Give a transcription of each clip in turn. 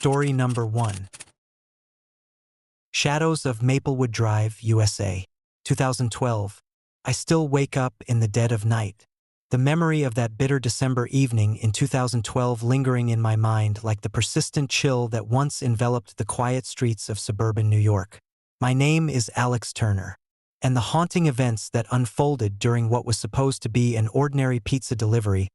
Story number 1. Shadows of Maplewood Drive, USA, 2012. I still wake up in the dead of night. The memory of that bitter December evening in 2012 lingering in my mind like the persistent chill that once enveloped the quiet streets of suburban New York. My name is Alex Turner, and the haunting events that unfolded during what was supposed to be an ordinary pizza delivery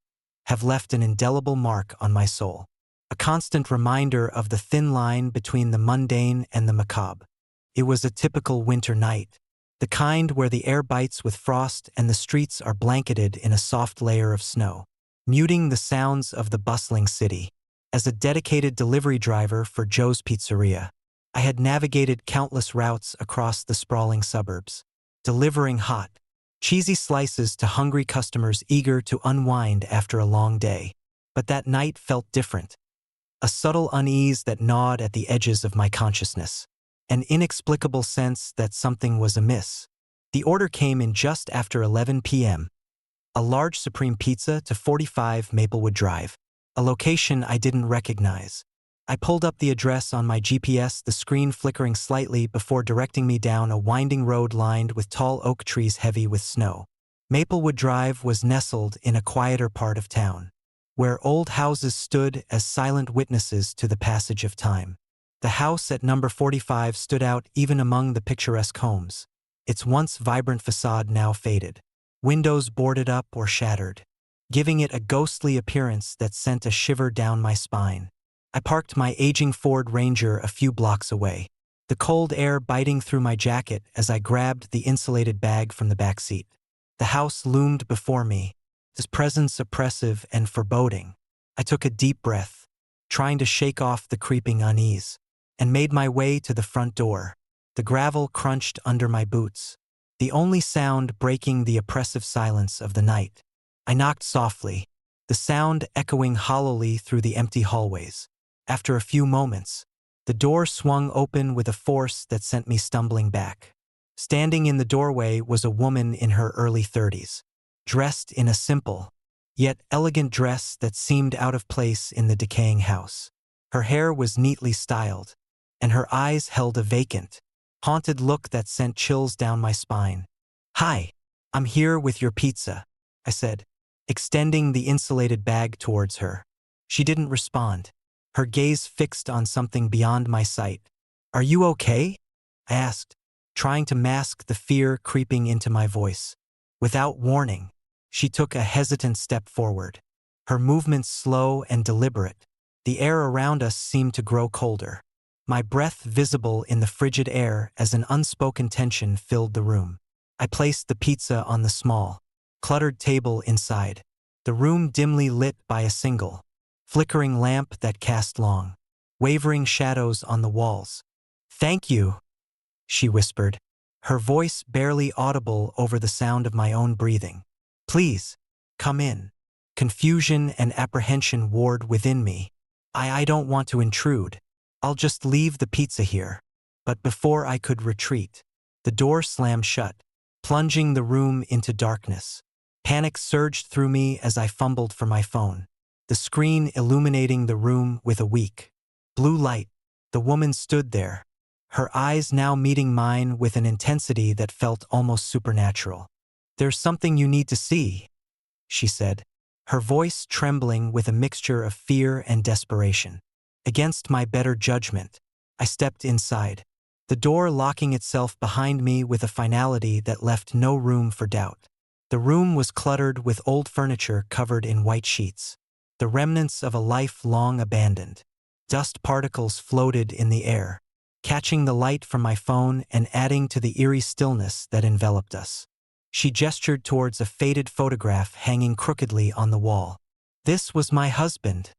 have left an indelible mark on my soul. A constant reminder of the thin line between the mundane and the macabre. It was a typical winter night, the kind where the air bites with frost and the streets are blanketed in a soft layer of snow, muting the sounds of the bustling city. As a dedicated delivery driver for Joe's Pizzeria, I had navigated countless routes across the sprawling suburbs, delivering hot, cheesy slices to hungry customers eager to unwind after a long day. But that night felt different. A subtle unease that gnawed at the edges of my consciousness. An inexplicable sense that something was amiss. The order came in just after 11 p.m. A large supreme pizza to 45 Maplewood Drive, a location I didn't recognize. I pulled up the address on my GPS, the screen flickering slightly before directing me down a winding road lined with tall oak trees heavy with snow. Maplewood Drive was nestled in a quieter part of town, where old houses stood as silent witnesses to the passage of time. The house at number 45 stood out even among the picturesque homes, its once vibrant facade now faded, windows boarded up or shattered, giving it a ghostly appearance that sent a shiver down my spine. I parked my aging Ford Ranger a few blocks away, the cold air biting through my jacket as I grabbed the insulated bag from the back seat. The house loomed before me, its presence oppressive and foreboding. I took a deep breath, trying to shake off the creeping unease, and made my way to the front door. The gravel crunched under my boots, the only sound breaking the oppressive silence of the night. I knocked softly, the sound echoing hollowly through the empty hallways. After a few moments, the door swung open with a force that sent me stumbling back. Standing in the doorway was a woman in her early 30s. Dressed in a simple, yet elegant dress that seemed out of place in the decaying house. Her hair was neatly styled, and her eyes held a vacant, haunted look that sent chills down my spine. "Hi, I'm here with your pizza," I said, extending the insulated bag towards her. She didn't respond, her gaze fixed on something beyond my sight. "Are you okay?" I asked, trying to mask the fear creeping into my voice. Without warning, she took a hesitant step forward, her movements slow and deliberate. The air around us seemed to grow colder, my breath visible in the frigid air as an unspoken tension filled the room. I placed the pizza on the small, cluttered table inside, the room dimly lit by a single, flickering lamp that cast long, wavering shadows on the walls. "Thank you," she whispered, her voice barely audible over the sound of my own breathing. "Please, come in." Confusion and apprehension warred within me. I don't want to intrude. I'll just leave the pizza here." But before I could retreat, the door slammed shut, plunging the room into darkness. Panic surged through me as I fumbled for my phone, the screen illuminating the room with a weak, blue light. The woman stood there, her eyes now meeting mine with an intensity that felt almost supernatural. "There's something you need to see," she said, her voice trembling with a mixture of fear and desperation. Against my better judgment, I stepped inside, the door locking itself behind me with a finality that left no room for doubt. The room was cluttered with old furniture covered in white sheets, the remnants of a life long abandoned. Dust particles floated in the air, catching the light from my phone and adding to the eerie stillness that enveloped us. She gestured towards a faded photograph hanging crookedly on the wall. "This was my husband,"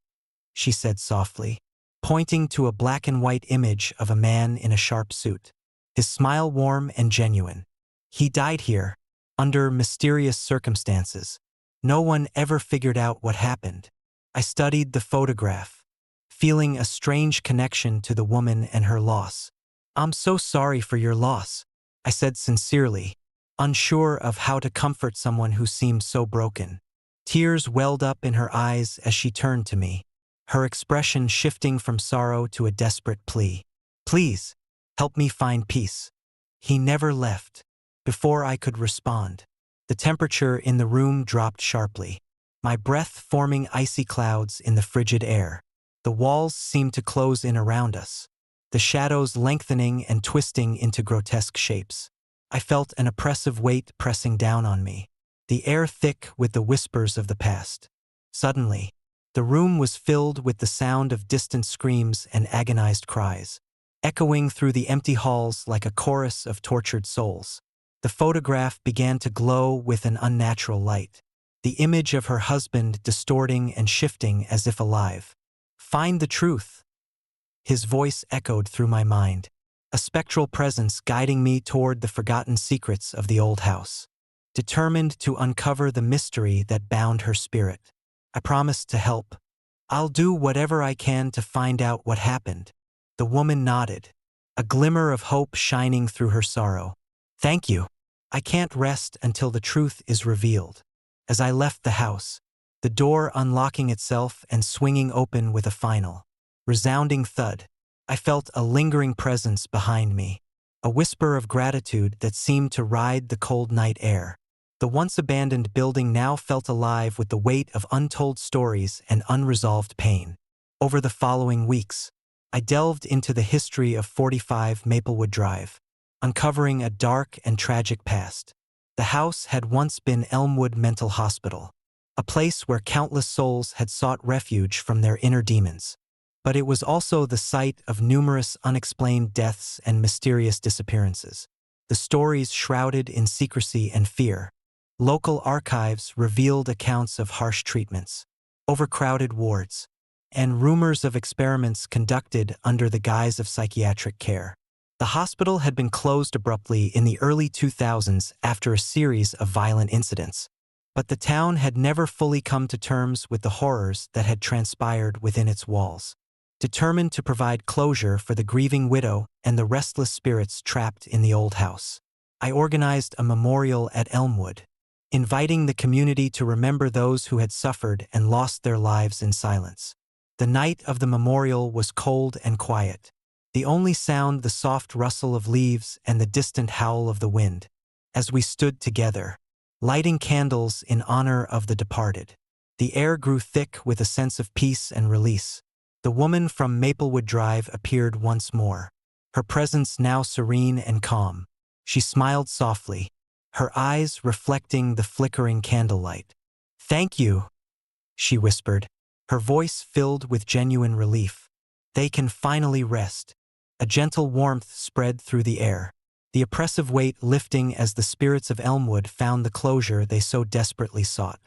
she said softly, pointing to a black and white image of a man in a sharp suit, his smile warm and genuine. "He died here, under mysterious circumstances. No one ever figured out what happened." I studied the photograph, feeling a strange connection to the woman and her loss. "I'm so sorry for your loss," I said sincerely, unsure of how to comfort someone who seemed so broken. Tears welled up in her eyes as she turned to me, her expression shifting from sorrow to a desperate plea. Please, help me find peace. He never left. Before I could respond, the temperature in the room dropped sharply, my breath forming icy clouds in the frigid air. The walls seemed to close in around us, the shadows lengthening and twisting into grotesque shapes. I felt an oppressive weight pressing down on me, the air thick with the whispers of the past. Suddenly, the room was filled with the sound of distant screams and agonized cries, echoing through the empty halls like a chorus of tortured souls. The photograph began to glow with an unnatural light, the image of her husband distorting and shifting as if alive. Find the truth. His voice echoed through my mind, a spectral presence guiding me toward the forgotten secrets of the old house. Determined to uncover the mystery that bound her spirit, I promised to help. I'll do whatever I can to find out what happened. The woman nodded, a glimmer of hope shining through her sorrow. Thank you. I can't rest until the truth is revealed. As I left the house, the door unlocking itself and swinging open with a final, resounding thud, I felt a lingering presence behind me, a whisper of gratitude that seemed to ride the cold night air. The once abandoned building now felt alive with the weight of untold stories and unresolved pain. Over the following weeks, I delved into the history of 45 Maplewood Drive, uncovering a dark and tragic past. The house had once been Elmwood Mental Hospital, a place where countless souls had sought refuge from their inner demons. But it was also the site of numerous unexplained deaths and mysterious disappearances, the stories shrouded in secrecy and fear. Local archives revealed accounts of harsh treatments, overcrowded wards, and rumors of experiments conducted under the guise of psychiatric care. The hospital had been closed abruptly in the early 2000s after a series of violent incidents, but the town had never fully come to terms with the horrors that had transpired within its walls. Determined to provide closure for the grieving widow and the restless spirits trapped in the old house, I organized a memorial at Elmwood, inviting the community to remember those who had suffered and lost their lives in silence. The night of the memorial was cold and quiet, the only sound the soft rustle of leaves and the distant howl of the wind. As we stood together, lighting candles in honor of the departed, the air grew thick with a sense of peace and release. The woman from Maplewood Drive appeared once more, her presence now serene and calm. She smiled softly, her eyes reflecting the flickering candlelight. "Thank you," she whispered, her voice filled with genuine relief. "They can finally rest." A gentle warmth spread through the air, the oppressive weight lifting as the spirits of Elmwood found the closure they so desperately sought.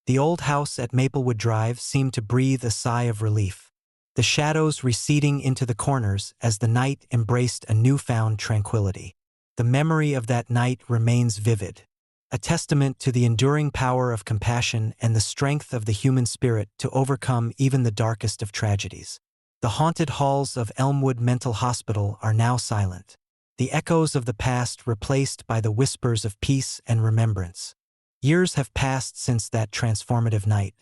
The old house at Maplewood Drive seemed to breathe a sigh of relief, the shadows receding into the corners as the night embraced a newfound tranquility. The memory of that night remains vivid, a testament to the enduring power of compassion and the strength of the human spirit to overcome even the darkest of tragedies. The haunted halls of Elmwood Mental Hospital are now silent, the echoes of the past replaced by the whispers of peace and remembrance. Years have passed since that transformative night,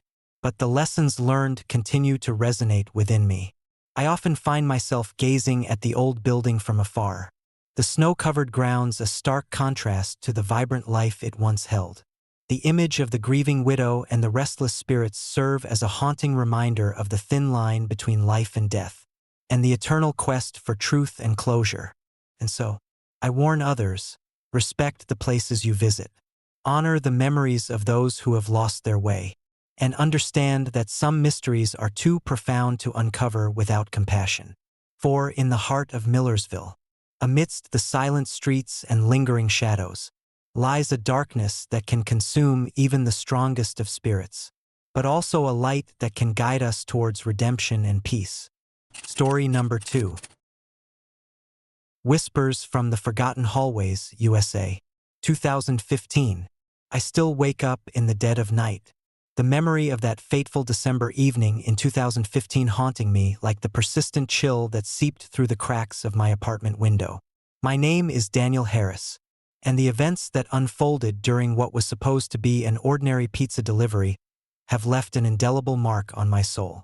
but the lessons learned continue to resonate within me. I often find myself gazing at the old building from afar, the snow-covered grounds a stark contrast to the vibrant life it once held. The image of the grieving widow and the restless spirits serve as a haunting reminder of the thin line between life and death, and the eternal quest for truth and closure. And so, I warn others, respect the places you visit, honor the memories of those who have lost their way, and understand that some mysteries are too profound to uncover without compassion. For in the heart of Millersville, amidst the silent streets and lingering shadows, lies a darkness that can consume even the strongest of spirits, but also a light that can guide us towards redemption and peace. Story number 2. Whispers from the Forgotten Hallways, USA. 2015. I still wake up in the dead of night, the memory of that fateful December evening in 2015 haunting me like the persistent chill that seeped through the cracks of my apartment window. My name is Daniel Harris, and the events that unfolded during what was supposed to be an ordinary pizza delivery have left an indelible mark on my soul.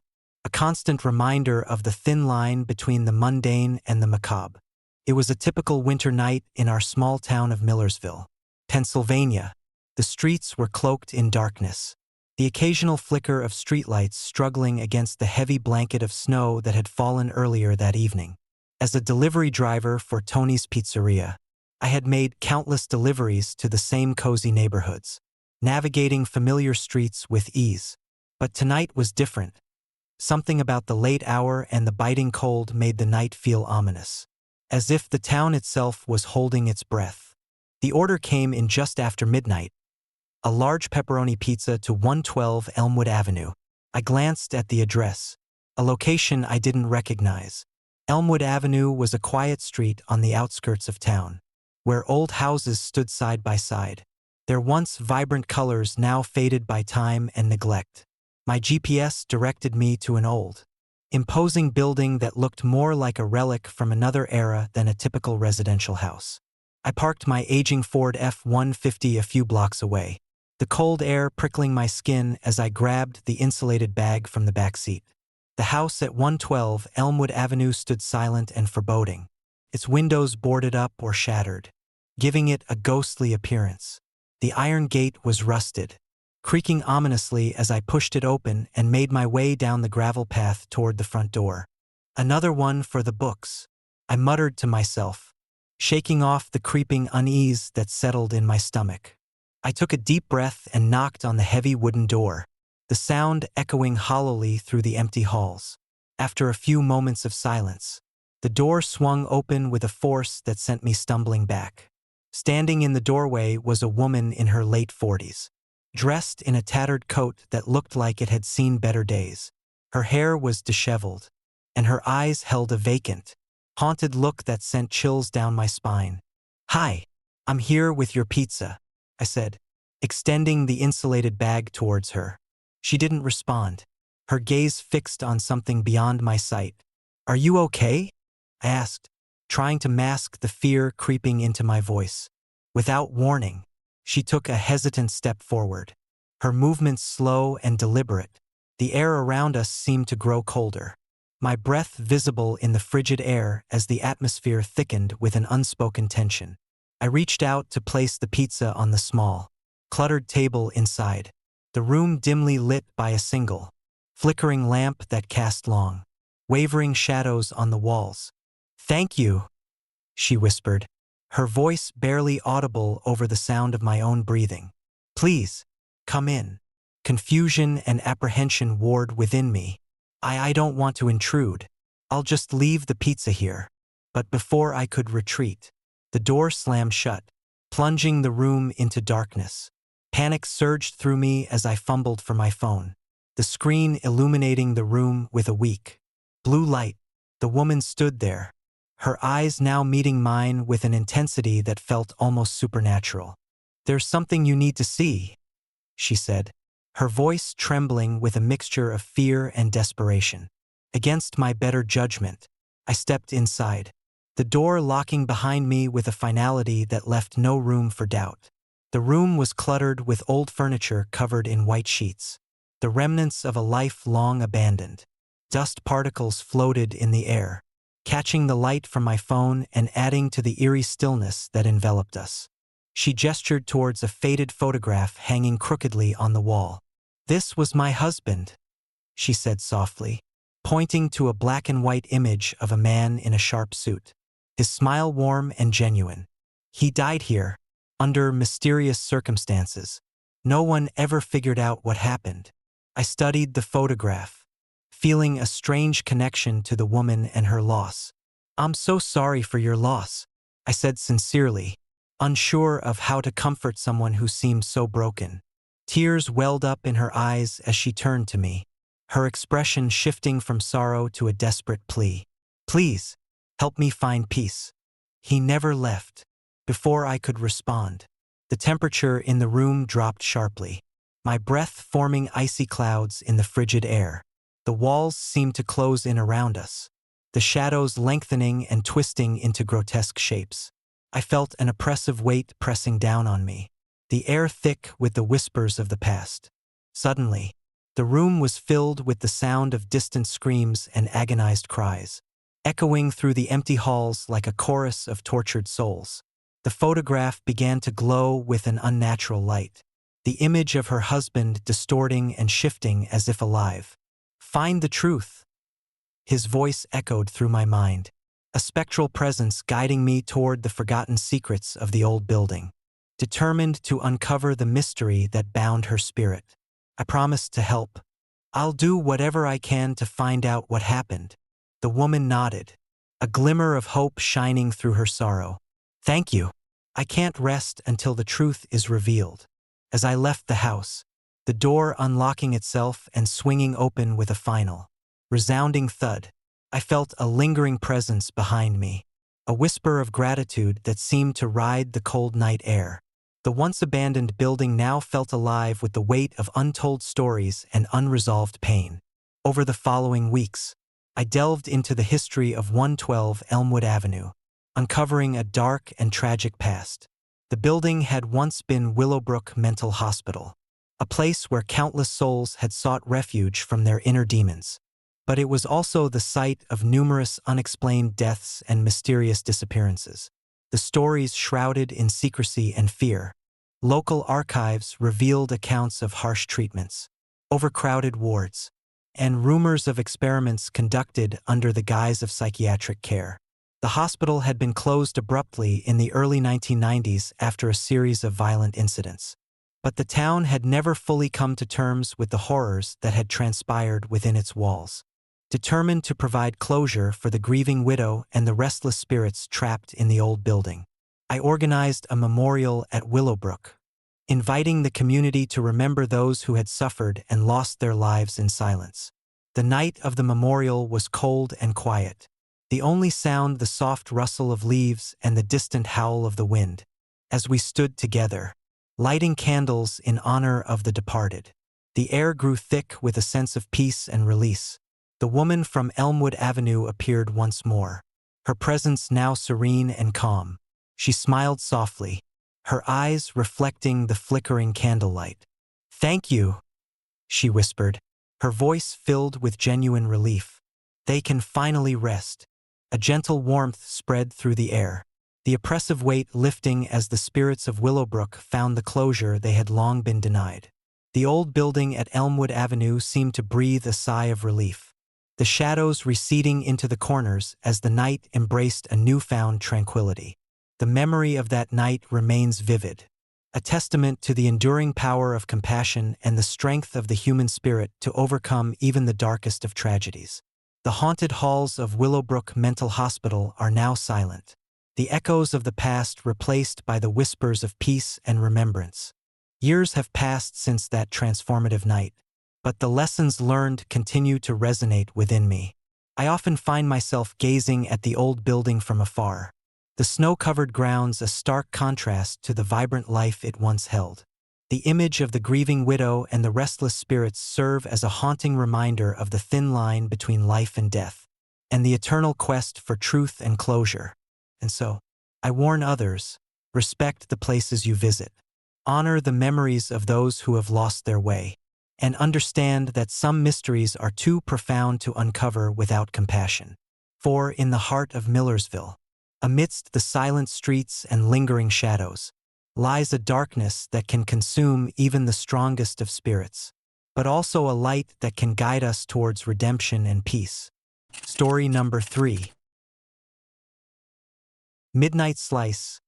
a constant reminder of the thin line between the mundane and the macabre. It was a typical winter night in our small town of Millersville, Pennsylvania. The streets were cloaked in darkness, the occasional flicker of streetlights struggling against the heavy blanket of snow that had fallen earlier that evening. As a delivery driver for Tony's Pizzeria, I had made countless deliveries to the same cozy neighborhoods, navigating familiar streets with ease. But tonight was different. Something about the late hour and the biting cold made the night feel ominous, as if the town itself was holding its breath. The order came in just after midnight, a large pepperoni pizza to 112 Elmwood Avenue. I glanced at the address, a location I didn't recognize. Elmwood Avenue was a quiet street on the outskirts of town, where old houses stood side by side, their once vibrant colors now faded by time and neglect. My GPS directed me to an old, imposing building that looked more like a relic from another era than a typical residential house. I parked my aging Ford F-150 a few blocks away, the cold air prickling my skin as I grabbed the insulated bag from the back seat. The house at 112 Elmwood Avenue stood silent and foreboding, its windows boarded up or shattered, giving it a ghostly appearance. The iron gate was rusted, creaking ominously as I pushed it open and made my way down the gravel path toward the front door. Another one for the books, I muttered to myself, shaking off the creeping unease that settled in my stomach. I took a deep breath and knocked on the heavy wooden door, the sound echoing hollowly through the empty halls. After a few moments of silence, the door swung open with a force that sent me stumbling back. Standing in the doorway was a woman in her late 40s, dressed in a tattered coat that looked like it had seen better days. Her hair was disheveled, and her eyes held a vacant, haunted look that sent chills down my spine. "Hi, I'm here with your pizza," I said, extending the insulated bag towards her. She didn't respond, her gaze fixed on something beyond my sight. "Are you okay?" I asked, trying to mask the fear creeping into my voice. Without warning, she took a hesitant step forward, her movements slow and deliberate. The air around us seemed to grow colder, my breath visible in the frigid air as the atmosphere thickened with an unspoken tension. I reached out to place the pizza on the small, cluttered table inside, the room dimly lit by a single, flickering lamp that cast long, wavering shadows on the walls. "Thank you," she whispered, her voice barely audible over the sound of my own breathing. "Please, come in." Confusion and apprehension warred within me. I don't want to intrude. I'll just leave the pizza here." But before I could retreat, the door slammed shut, plunging the room into darkness. Panic surged through me as I fumbled for my phone, the screen illuminating the room with a weak blue light. The woman stood there, her eyes now meeting mine with an intensity that felt almost supernatural. "There's something you need to see," she said, her voice trembling with a mixture of fear and desperation. Against my better judgment, I stepped inside, the door locking behind me with a finality that left no room for doubt. The room was cluttered with old furniture covered in white sheets, the remnants of a life long abandoned. Dust particles floated in the air, catching the light from my phone and adding to the eerie stillness that enveloped us. She gestured towards a faded photograph hanging crookedly on the wall. "This was my husband," she said softly, pointing to a black and white image of a man in a sharp suit, his smile warm and genuine. "He died here, under mysterious circumstances. No one ever figured out what happened." I studied the photograph, feeling a strange connection to the woman and her loss. "I'm so sorry for your loss," I said sincerely, unsure of how to comfort someone who seemed so broken. Tears welled up in her eyes as she turned to me, her expression shifting from sorrow to a desperate plea. "Please, help me find peace. He never left." Before I could respond, the temperature in the room dropped sharply, my breath forming icy clouds in the frigid air. The walls seemed to close in around us, the shadows lengthening and twisting into grotesque shapes. I felt an oppressive weight pressing down on me, the air thick with the whispers of the past. Suddenly, The room was filled with the sound of distant screams and agonized cries, echoing through the empty halls like a chorus of tortured souls. The photograph began to glow with an unnatural light, the image of her husband distorting and shifting as if alive. "Find the truth," his voice echoed through my mind, a spectral presence guiding me toward the forgotten secrets of the old building. Determined to uncover the mystery that bound her spirit, I promised to help. "I'll do whatever I can to find out what happened." The woman nodded, a glimmer of hope shining through her sorrow. "Thank you. I can't rest until the truth is revealed." As I left the house, the door unlocking itself and swinging open with a final, resounding thud, I felt a lingering presence behind me, a whisper of gratitude that seemed to ride the cold night air. The once abandoned building now felt alive with the weight of untold stories and unresolved pain. Over the following weeks, I delved into the history of 112 Elmwood Avenue, uncovering a dark and tragic past. The building had once been Willowbrook Mental Hospital, a place where countless souls had sought refuge from their inner demons. But it was also the site of numerous unexplained deaths and mysterious disappearances, the stories shrouded in secrecy and fear. Local archives revealed accounts of harsh treatments, overcrowded wards, and rumors of experiments conducted under the guise of psychiatric care. The hospital had been closed abruptly in the early 1990s after a series of violent incidents. But the town had never fully come to terms with the horrors that had transpired within its walls. Determined to provide closure for the grieving widow and the restless spirits trapped in the old building, I organized a memorial at Willowbrook, inviting the community to remember those who had suffered and lost their lives in silence. The night of the memorial was cold and quiet, the only sound the soft rustle of leaves and the distant howl of the wind. As we stood together, lighting candles in honor of the departed, the air grew thick with a sense of peace and release. The woman from Elmwood Avenue appeared once more, her presence now serene and calm. She smiled softly, her eyes reflecting the flickering candlelight. "Thank you," she whispered, her voice filled with genuine relief. "They can finally rest." A gentle warmth spread through the air, the oppressive weight lifting as the spirits of Willowbrook found the closure they had long been denied. The old building at Elmwood Avenue seemed to breathe a sigh of relief, the shadows receding into the corners as the night embraced a newfound tranquility. The memory of that night remains vivid, a testament to the enduring power of compassion and the strength of the human spirit to overcome even the darkest of tragedies. The haunted halls of Willowbrook Mental Hospital are now silent, the echoes of the past replaced by the whispers of peace and remembrance. Years have passed since that transformative night, but the lessons learned continue to resonate within me. I often find myself gazing at the old building from afar, the snow-covered grounds a stark contrast to the vibrant life it once held. The image of the grieving widow and the restless spirits serve as a haunting reminder of the thin line between life and death, and the eternal quest for truth and closure. And so, I warn others, respect the places you visit, honor the memories of those who have lost their way, and understand that some mysteries are too profound to uncover without compassion. For in the heart of Millersville, amidst the silent streets and lingering shadows, lies a darkness that can consume even the strongest of spirits, but also a light that can guide us towards redemption and peace. Story number 3. Midnight Slice,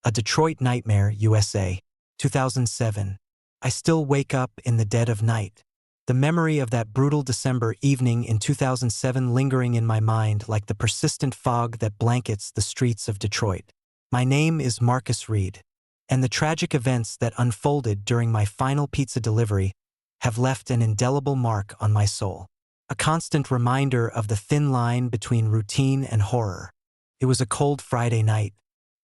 A Detroit Nightmare, USA, 2007. I still wake up in the dead of night, the memory of that brutal December evening in 2007 lingering in my mind like the persistent fog that blankets the streets of Detroit. My name is Marcus Reed, and the tragic events that unfolded during my final pizza delivery have left an indelible mark on my soul, a constant reminder of the thin line between routine and horror. It was a cold Friday night,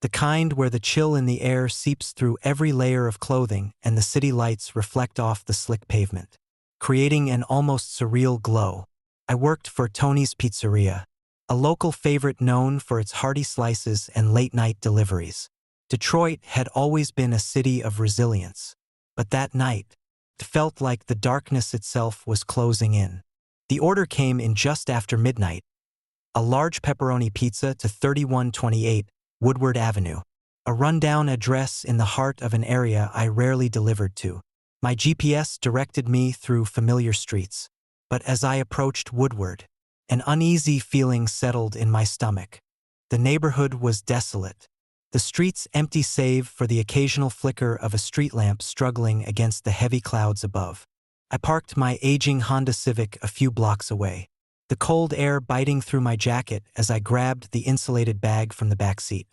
the kind where the chill in the air seeps through every layer of clothing and the city lights reflect off the slick pavement, creating an almost surreal glow. I worked for Tony's Pizzeria, a local favorite known for its hearty slices and late-night deliveries. Detroit had always been a city of resilience, but that night, It felt like the darkness itself was closing in. The order came in just after midnight, a large pepperoni pizza to 3128 Woodward Avenue, a rundown address in the heart of an area I rarely delivered to. My GPS directed me through familiar streets, but as I approached Woodward, an uneasy feeling settled in my stomach. The neighborhood was desolate, the streets empty save for the occasional flicker of a street lamp struggling against the heavy clouds above. I parked my aging Honda Civic a few blocks away, the cold air biting through my jacket as I grabbed the insulated bag from the back seat.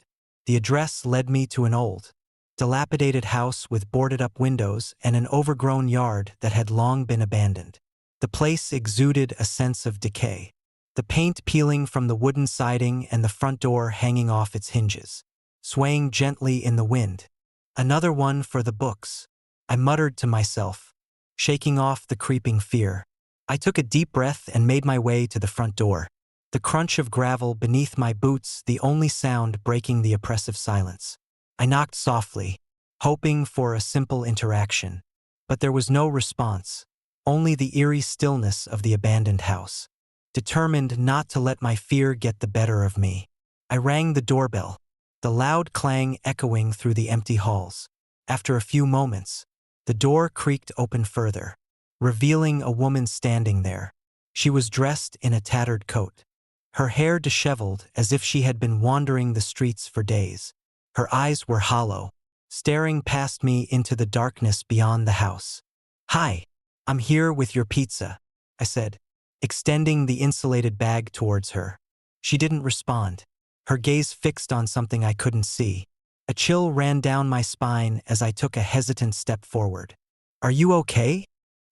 The address led me to an old, dilapidated house with boarded-up windows and an overgrown yard that had long been abandoned. The place exuded a sense of decay, the paint peeling from the wooden siding and the front door hanging off its hinges, swaying gently in the wind. Another one for the books, I muttered to myself, shaking off the creeping fear. I took a deep breath and made my way to the front door, the crunch of gravel beneath my boots the only sound breaking the oppressive silence. I knocked softly, hoping for a simple interaction, but there was no response, only the eerie stillness of the abandoned house. Determined not to let my fear get the better of me, I rang the doorbell, the loud clang echoing through the empty halls. After a few moments, the door creaked open further, revealing a woman standing there. She was dressed in a tattered coat, her hair disheveled as if she had been wandering the streets for days. Her eyes were hollow, staring past me into the darkness beyond the house. "Hi, I'm here with your pizza," I said, extending the insulated bag towards her. She didn't respond, her gaze fixed on something I couldn't see. A chill ran down my spine as I took a hesitant step forward. "Are you okay?"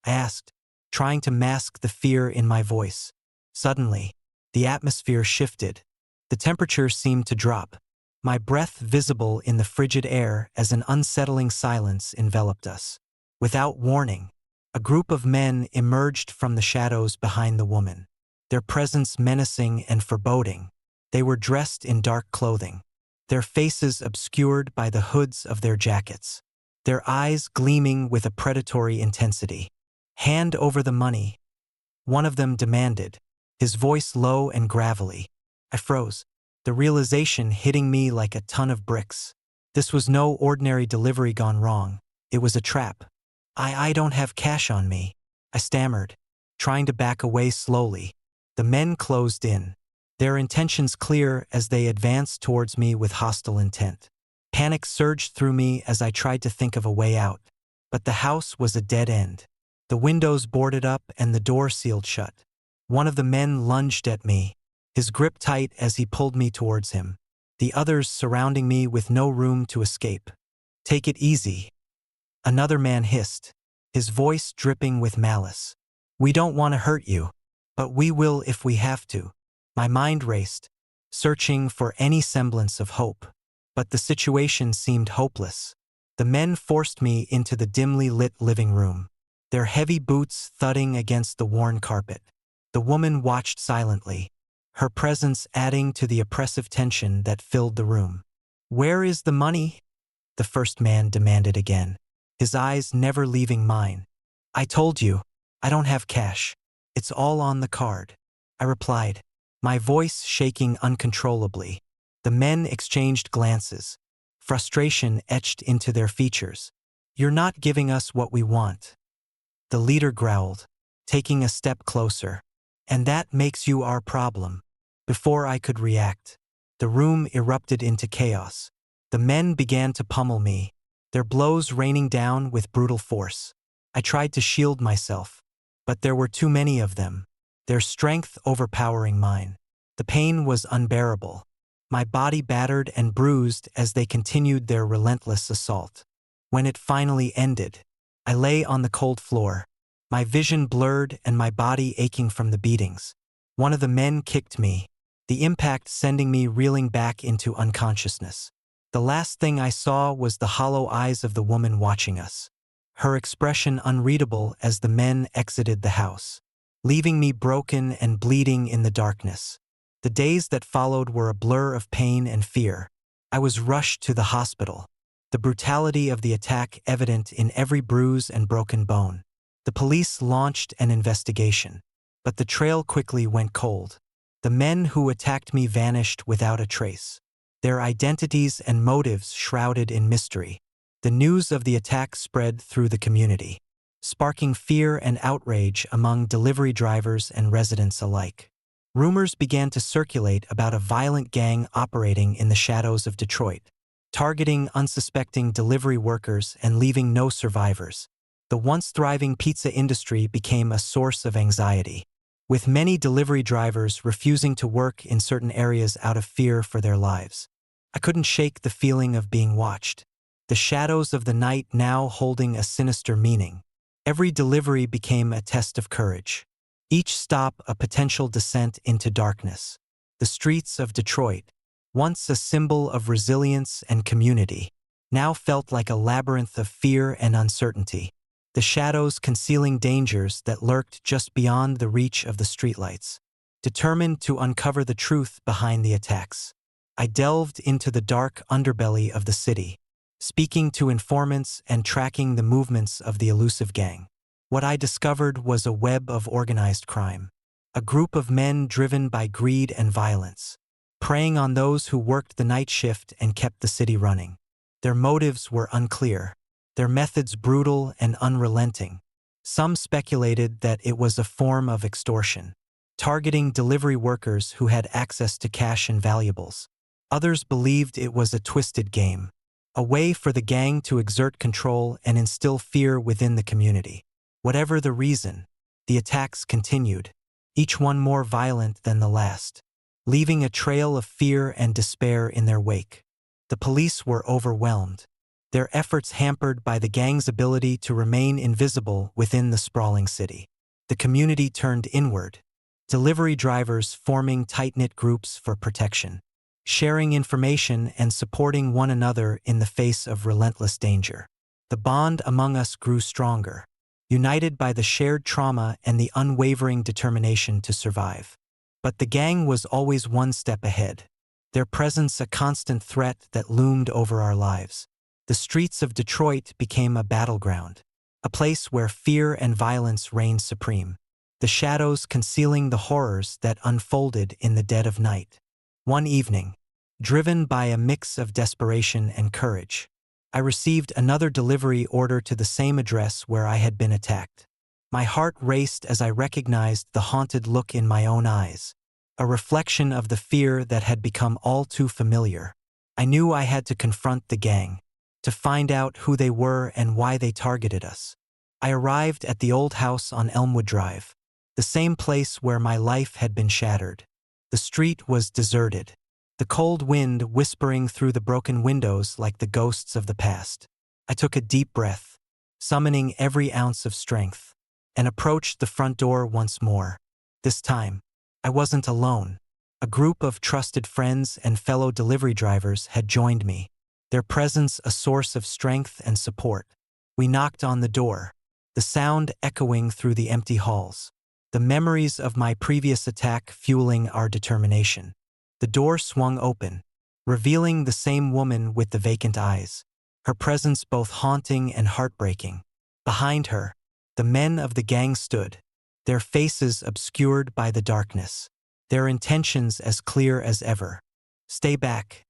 I asked, trying to mask the fear in my voice. Suddenly, the atmosphere shifted. The temperature seemed to drop, my breath visible in the frigid air as an unsettling silence enveloped us. Without warning, a group of men emerged from the shadows behind the woman, their presence menacing and foreboding. They were dressed in dark clothing, their faces obscured by the hoods of their jackets, their eyes gleaming with a predatory intensity. "Hand over the money," one of them demanded, his voice low and gravelly. I froze, the realization hitting me like a ton of bricks. This was no ordinary delivery gone wrong. It was a trap. I don't have cash on me," I stammered, trying to back away slowly. The men closed in, their intentions clear as they advanced towards me with hostile intent. Panic surged through me as I tried to think of a way out, but the house was a dead end. The windows boarded up and the door sealed shut. One of the men lunged at me, his grip tight as he pulled me towards him, the others surrounding me with no room to escape. "Take it easy," another man hissed, his voice dripping with malice. "We don't want to hurt you, but we will if we have to." My mind raced, searching for any semblance of hope, but the situation seemed hopeless. The men forced me into the dimly lit living room, their heavy boots thudding against the worn carpet. The woman watched silently, her presence adding to the oppressive tension that filled the room. "Where is the money?" the first man demanded again, his eyes never leaving mine. "I told you, I don't have cash. It's all on the card," I replied, my voice shaking uncontrollably. The men exchanged glances, frustration etched into their features. "You're not giving us what we want," the leader growled, taking a step closer. "And that makes you our problem." Before I could react, the room erupted into chaos. The men began to pummel me, their blows raining down with brutal force. I tried to shield myself, but there were too many of them, their strength overpowering mine. The pain was unbearable, my body battered and bruised as they continued their relentless assault. When it finally ended, I lay on the cold floor, my vision blurred and my body aching from the beatings. One of the men kicked me, the impact sending me reeling back into unconsciousness. The last thing I saw was the hollow eyes of the woman watching us, her expression unreadable as the men exited the house, leaving me broken and bleeding in the darkness. The days that followed were a blur of pain and fear. I was rushed to the hospital, the brutality of the attack evident in every bruise and broken bone. The police launched an investigation, but the trail quickly went cold. The men who attacked me vanished without a trace, their identities and motives shrouded in mystery. The news of the attack spread through the community, sparking fear and outrage among delivery drivers and residents alike. Rumors began to circulate about a violent gang operating in the shadows of Detroit, targeting unsuspecting delivery workers and leaving no survivors. The once thriving pizza industry became a source of anxiety, with many delivery drivers refusing to work in certain areas out of fear for their lives. I couldn't shake the feeling of being watched, the shadows of the night now holding a sinister meaning. Every delivery became a test of courage, each stop a potential descent into darkness. The streets of Detroit, once a symbol of resilience and community, now felt like a labyrinth of fear and uncertainty, the shadows concealing dangers that lurked just beyond the reach of the streetlights. Determined to uncover the truth behind the attacks, I delved into the dark underbelly of the city, speaking to informants and tracking the movements of the elusive gang. What I discovered was a web of organized crime, a group of men driven by greed and violence, preying on those who worked the night shift and kept the city running. Their motives were unclear, their methods brutal and unrelenting. Some speculated that it was a form of extortion, targeting delivery workers who had access to cash and valuables. Others believed it was a twisted game, a way for the gang to exert control and instill fear within the community. Whatever the reason, the attacks continued, each one more violent than the last, leaving a trail of fear and despair in their wake. The police were overwhelmed, their efforts hampered by the gang's ability to remain invisible within the sprawling city. The community turned inward, delivery drivers forming tight-knit groups for protection, sharing information and supporting one another in the face of relentless danger. The bond among us grew stronger, united by the shared trauma and the unwavering determination to survive. But the gang was always one step ahead, their presence a constant threat that loomed over our lives. The streets of Detroit became a battleground, a place where fear and violence reigned supreme, the shadows concealing the horrors that unfolded in the dead of night. One evening, driven by a mix of desperation and courage, I received another delivery order to the same address where I had been attacked. My heart raced as I recognized the haunted look in my own eyes, a reflection of the fear that had become all too familiar. I knew I had to confront the gang, to find out who they were and why they targeted us. I arrived at the old house on Elmwood Drive, the same place where my life had been shattered. The street was deserted, the cold wind whispering through the broken windows like the ghosts of the past. I took a deep breath, summoning every ounce of strength, and approached the front door once more. This time, I wasn't alone. A group of trusted friends and fellow delivery drivers had joined me, their presence a source of strength and support. We knocked on the door, the sound echoing through the empty halls, the memories of my previous attack fueling our determination. The door swung open, revealing the same woman with the vacant eyes, her presence both haunting and heartbreaking. Behind her, the men of the gang stood, their faces obscured by the darkness, their intentions as clear as ever. "Stay back,"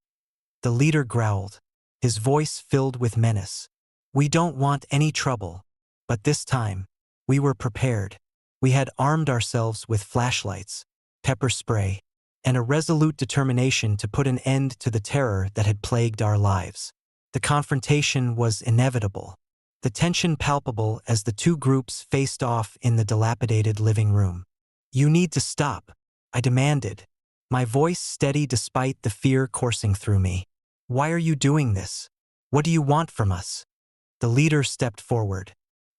the leader growled, his voice filled with menace. "We don't want any trouble." But this time, we were prepared. We had armed ourselves with flashlights, pepper spray, and a resolute determination to put an end to the terror that had plagued our lives. The confrontation was inevitable, the tension palpable as the two groups faced off in the dilapidated living room. "You need to stop," I demanded, my voice steady despite the fear coursing through me. "Why are you doing this? What do you want from us?" The leader stepped forward,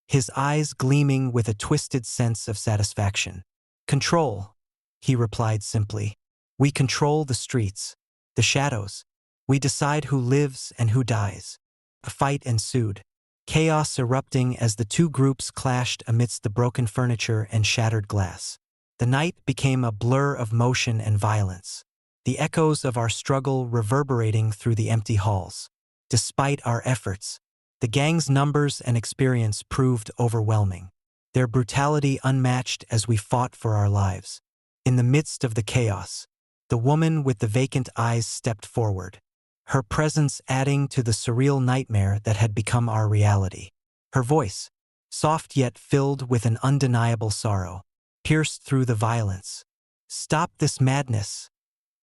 his eyes gleaming with a twisted sense of satisfaction. "Control," he replied simply. "We control the streets, the shadows. We decide who lives and who dies." A fight ensued, chaos erupting as the two groups clashed amidst the broken furniture and shattered glass. The night became a blur of motion and violence, the echoes of our struggle reverberating through the empty halls. Despite our efforts, the gang's numbers and experience proved overwhelming, their brutality unmatched as we fought for our lives. In the midst of the chaos, the woman with the vacant eyes stepped forward, her presence adding to the surreal nightmare that had become our reality. Her voice, soft yet filled with an undeniable sorrow, pierced through the violence. "Stop this madness,"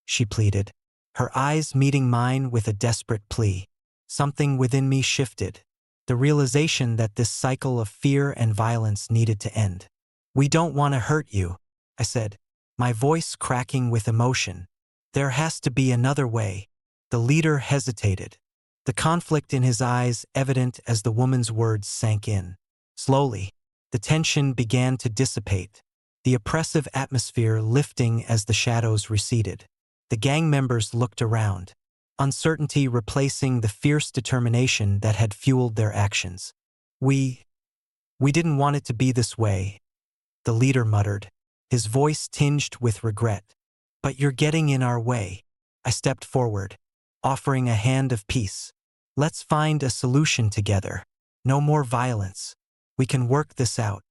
she pleaded, her eyes meeting mine with a desperate plea. Something within me shifted, the realization that this cycle of fear and violence needed to end. "We don't want to hurt you," I said, my voice cracking with emotion. "There has to be another way." The leader hesitated, the conflict in his eyes evident as the woman's words sank in. Slowly, the tension began to dissipate, the oppressive atmosphere lifting as the shadows receded. The gang members looked around, uncertainty replacing the fierce determination that had fueled their actions. We didn't want it to be this way," the leader muttered, his voice tinged with regret. "But you're getting in our way." I stepped forward, offering a hand of peace. "Let's find a solution together. No more violence. We can work this out."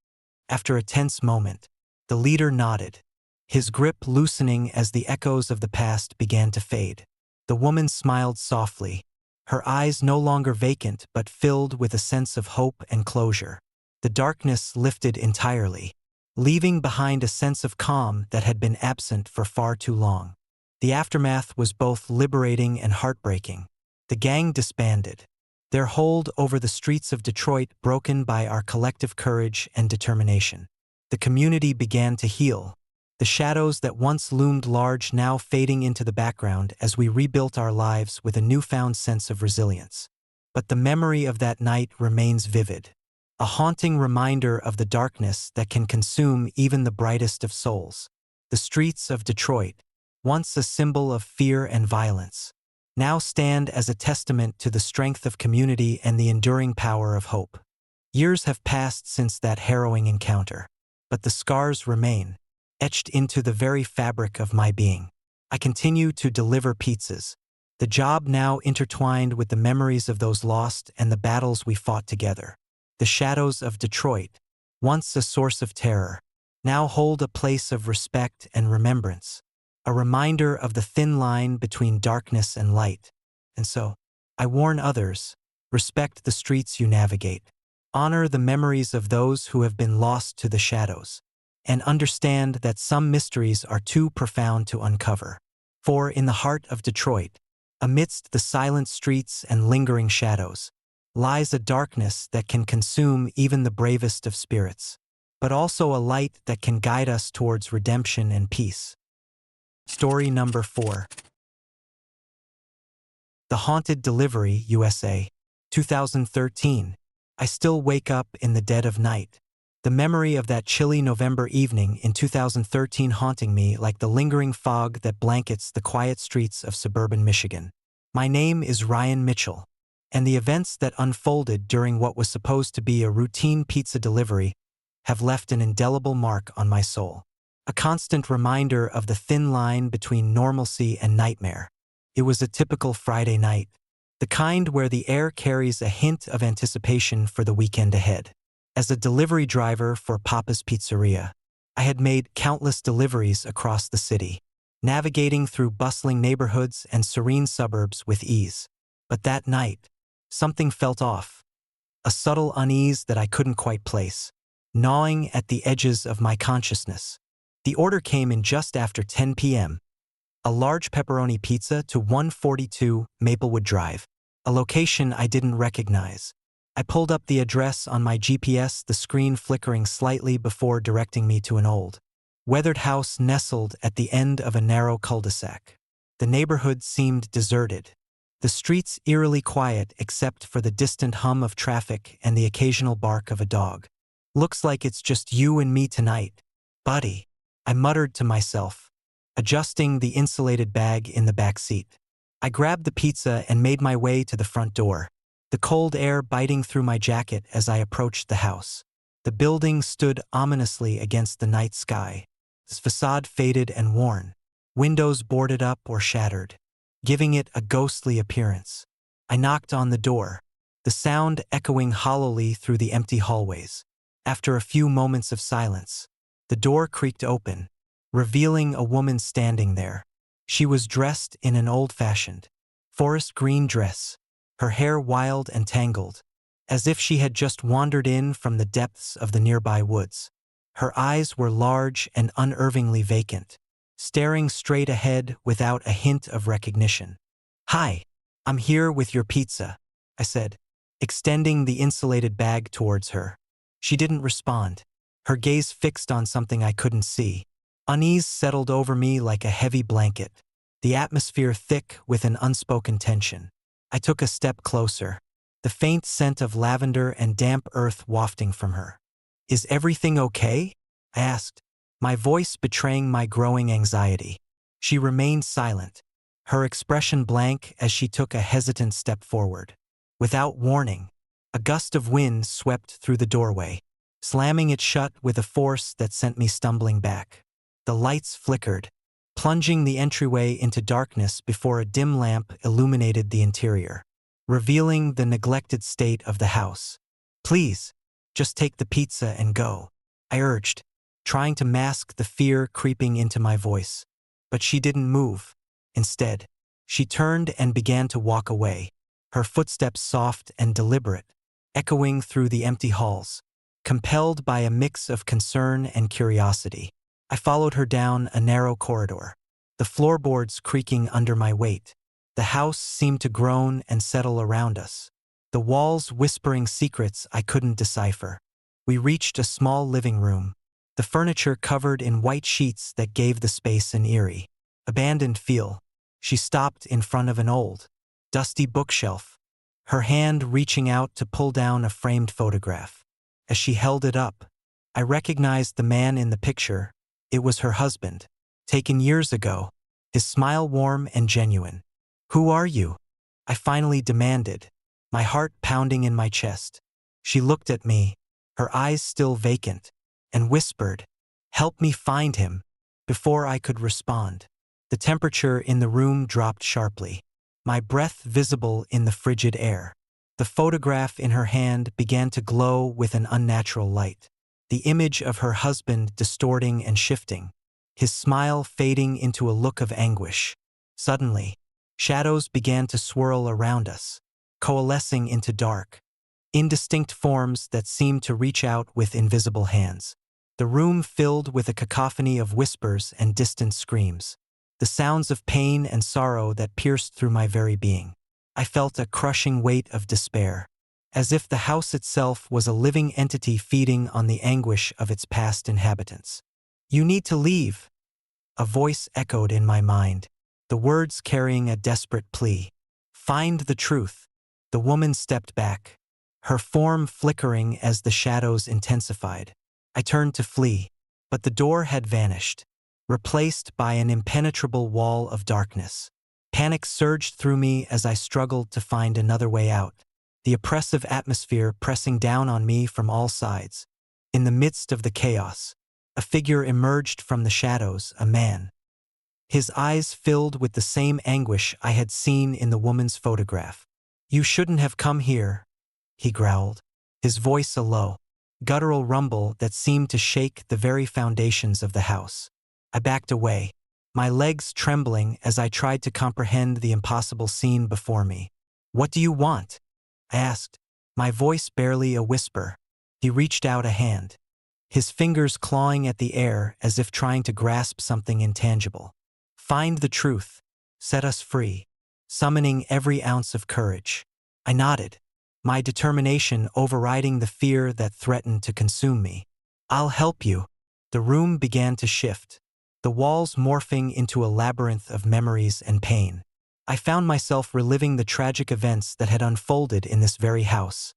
After a tense moment, the leader nodded, his grip loosening as the echoes of the past began to fade. The woman smiled softly, her eyes no longer vacant but filled with a sense of hope and closure. The darkness lifted entirely, leaving behind a sense of calm that had been absent for far too long. The aftermath was both liberating and heartbreaking. The gang disbanded, their hold over the streets of Detroit broken by our collective courage and determination. The community began to heal, the shadows that once loomed large now fading into the background as we rebuilt our lives with a newfound sense of resilience. But the memory of that night remains vivid, a haunting reminder of the darkness that can consume even the brightest of souls. The streets of Detroit, once a symbol of fear and violence, now stand as a testament to the strength of community and the enduring power of hope. Years have passed since that harrowing encounter, but the scars remain, etched into the very fabric of my being. I continue to deliver pizzas, the job now intertwined with the memories of those lost and the battles we fought together. The shadows of Detroit, once a source of terror, now hold a place of respect and remembrance, a reminder of the thin line between darkness and light. And so, I warn others, respect the streets you navigate, honor the memories of those who have been lost to the shadows, and understand that some mysteries are too profound to uncover. For in the heart of Detroit, amidst the silent streets and lingering shadows, lies a darkness that can consume even the bravest of spirits, but also a light that can guide us towards redemption and peace. Story number 4. The Haunted Delivery, USA. 2013. I still wake up in the dead of night, the memory of that chilly November evening in 2013 haunting me like the lingering fog that blankets the quiet streets of suburban Michigan. My name is Ryan Mitchell, and the events that unfolded during what was supposed to be a routine pizza delivery have left an indelible mark on my soul. A constant reminder of the thin line between normalcy and nightmare. It was a typical Friday night, the kind where the air carries a hint of anticipation for the weekend ahead. As a delivery driver for Papa's Pizzeria, I had made countless deliveries across the city, navigating through bustling neighborhoods and serene suburbs with ease. But that night, something felt off, a subtle unease that I couldn't quite place, gnawing at the edges of my consciousness. The order came in just after 10 p.m., a large pepperoni pizza to 142 Maplewood Drive, a location I didn't recognize. I pulled up the address on my GPS, the screen flickering slightly before directing me to an old, weathered house nestled at the end of a narrow cul-de-sac. The neighborhood seemed deserted, the streets eerily quiet except for the distant hum of traffic and the occasional bark of a dog. "Looks like it's just you and me tonight, buddy," I muttered to myself, adjusting the insulated bag in the back seat. I grabbed the pizza and made my way to the front door, the cold air biting through my jacket as I approached the house. The building stood ominously against the night sky, its facade faded and worn, windows boarded up or shattered, giving it a ghostly appearance. I knocked on the door, the sound echoing hollowly through the empty hallways. After a few moments of silence, the door creaked open, revealing a woman standing there. She was dressed in an old-fashioned, forest green dress, her hair wild and tangled, as if she had just wandered in from the depths of the nearby woods. Her eyes were large and unnervingly vacant, staring straight ahead without a hint of recognition. "Hi, I'm here with your pizza," I said, extending the insulated bag towards her. She didn't respond, her gaze fixed on something I couldn't see. Unease settled over me like a heavy blanket, the atmosphere thick with an unspoken tension. I took a step closer, the faint scent of lavender and damp earth wafting from her. "Is everything okay?" I asked, my voice betraying my growing anxiety. She remained silent, her expression blank as she took a hesitant step forward. Without warning, a gust of wind swept through the doorway, slamming it shut with a force that sent me stumbling back. The lights flickered, plunging the entryway into darkness before a dim lamp illuminated the interior, revealing the neglected state of the house. "Please, just take the pizza and go," I urged, trying to mask the fear creeping into my voice. But she didn't move. Instead, she turned and began to walk away, her footsteps soft and deliberate, echoing through the empty halls. Compelled by a mix of concern and curiosity, I followed her down a narrow corridor, the floorboards creaking under my weight. The house seemed to groan and settle around us, the walls whispering secrets I couldn't decipher. We reached a small living room, the furniture covered in white sheets that gave the space an eerie, abandoned feel. She stopped in front of an old, dusty bookshelf, her hand reaching out to pull down a framed photograph. As she held it up, I recognized the man in the picture. It was her husband, taken years ago, his smile warm and genuine. "Who are you?" I finally demanded, my heart pounding in my chest. She looked at me, her eyes still vacant, and whispered, "Help me find him." Before I could respond, the temperature in the room dropped sharply, my breath visible in the frigid air. The photograph in her hand began to glow with an unnatural light, the image of her husband distorting and shifting, his smile fading into a look of anguish. Suddenly, shadows began to swirl around us, coalescing into dark, indistinct forms that seemed to reach out with invisible hands. The room filled with a cacophony of whispers and distant screams, the sounds of pain and sorrow that pierced through my very being. I felt a crushing weight of despair, as if the house itself was a living entity feeding on the anguish of its past inhabitants. "You need to leave," a voice echoed in my mind, the words carrying a desperate plea. "Find the truth." The woman stepped back, her form flickering as the shadows intensified. I turned to flee, but the door had vanished, replaced by an impenetrable wall of darkness. Panic surged through me as I struggled to find another way out, the oppressive atmosphere pressing down on me from all sides. In the midst of the chaos, a figure emerged from the shadows, a man. His eyes filled with the same anguish I had seen in the woman's photograph. "You shouldn't have come here," he growled, his voice a low, guttural rumble that seemed to shake the very foundations of the house. I backed away, my legs trembling as I tried to comprehend the impossible scene before me. "What do you want?" I asked, my voice barely a whisper. He reached out a hand, his fingers clawing at the air as if trying to grasp something intangible. "Find the truth. Set us free," summoning every ounce of courage. I nodded, my determination overriding the fear that threatened to consume me. "I'll help you." The room began to shift, the walls morphing into a labyrinth of memories and pain. I found myself reliving the tragic events that had unfolded in this very house.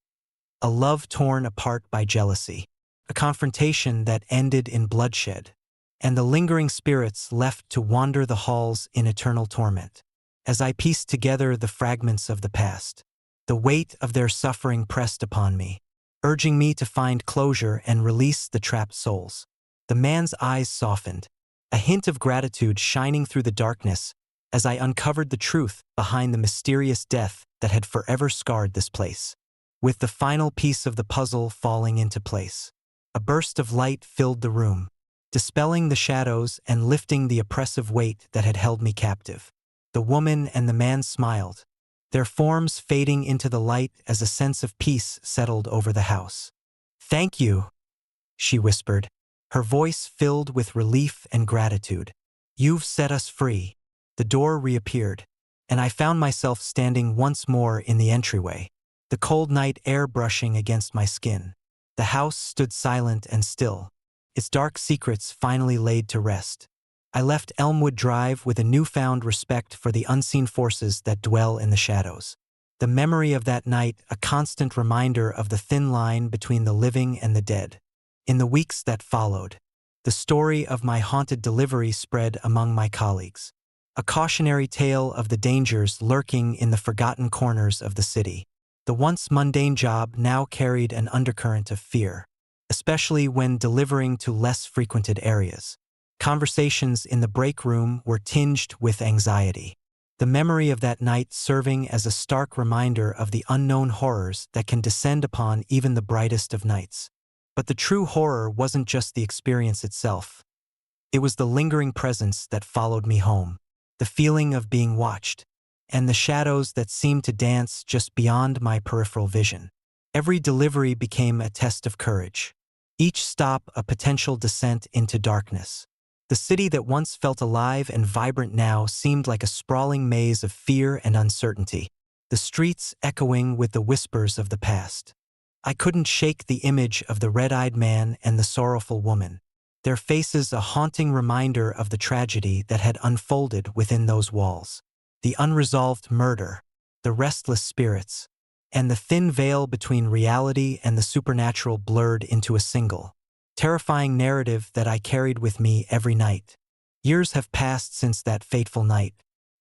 A love torn apart by jealousy, a confrontation that ended in bloodshed, and the lingering spirits left to wander the halls in eternal torment. As I pieced together the fragments of the past, the weight of their suffering pressed upon me, urging me to find closure and release the trapped souls. The man's eyes softened, a hint of gratitude shining through the darkness as I uncovered the truth behind the mysterious death that had forever scarred this place. With the final piece of the puzzle falling into place, a burst of light filled the room, dispelling the shadows and lifting the oppressive weight that had held me captive. The woman and the man smiled, their forms fading into the light as a sense of peace settled over the house. "Thank you," she whispered, her voice filled with relief and gratitude. "You've set us free." The door reappeared, and I found myself standing once more in the entryway, the cold night air brushing against my skin. The house stood silent and still, its dark secrets finally laid to rest. I left Elmwood Drive with a newfound respect for the unseen forces that dwell in the shadows. The memory of that night, a constant reminder of the thin line between the living and the dead. In the weeks that followed, the story of my haunted delivery spread among my colleagues, a cautionary tale of the dangers lurking in the forgotten corners of the city. The once mundane job now carried an undercurrent of fear, especially when delivering to less frequented areas. Conversations in the break room were tinged with anxiety, the memory of that night serving as a stark reminder of the unknown horrors that can descend upon even the brightest of nights. But the true horror wasn't just the experience itself. It was the lingering presence that followed me home, the feeling of being watched, and the shadows that seemed to dance just beyond my peripheral vision. Every delivery became a test of courage, each stop a potential descent into darkness. The city that once felt alive and vibrant now seemed like a sprawling maze of fear and uncertainty, the streets echoing with the whispers of the past. I couldn't shake the image of the red-eyed man and the sorrowful woman, their faces a haunting reminder of the tragedy that had unfolded within those walls. The unresolved murder, the restless spirits, and the thin veil between reality and the supernatural blurred into a single, terrifying narrative that I carried with me every night. Years have passed since that fateful night,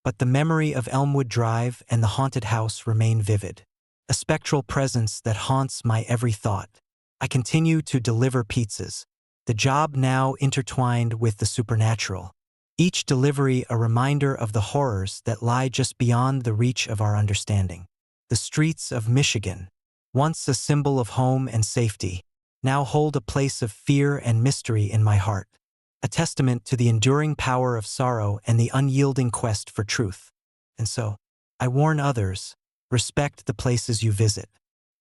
but the memory of Elmwood Drive and the haunted house remain vivid, a spectral presence that haunts my every thought. I continue to deliver pizzas, the job now intertwined with the supernatural, each delivery a reminder of the horrors that lie just beyond the reach of our understanding. The streets of Michigan, once a symbol of home and safety, now hold a place of fear and mystery in my heart, a testament to the enduring power of sorrow and the unyielding quest for truth. And so, I warn others, respect the places you visit,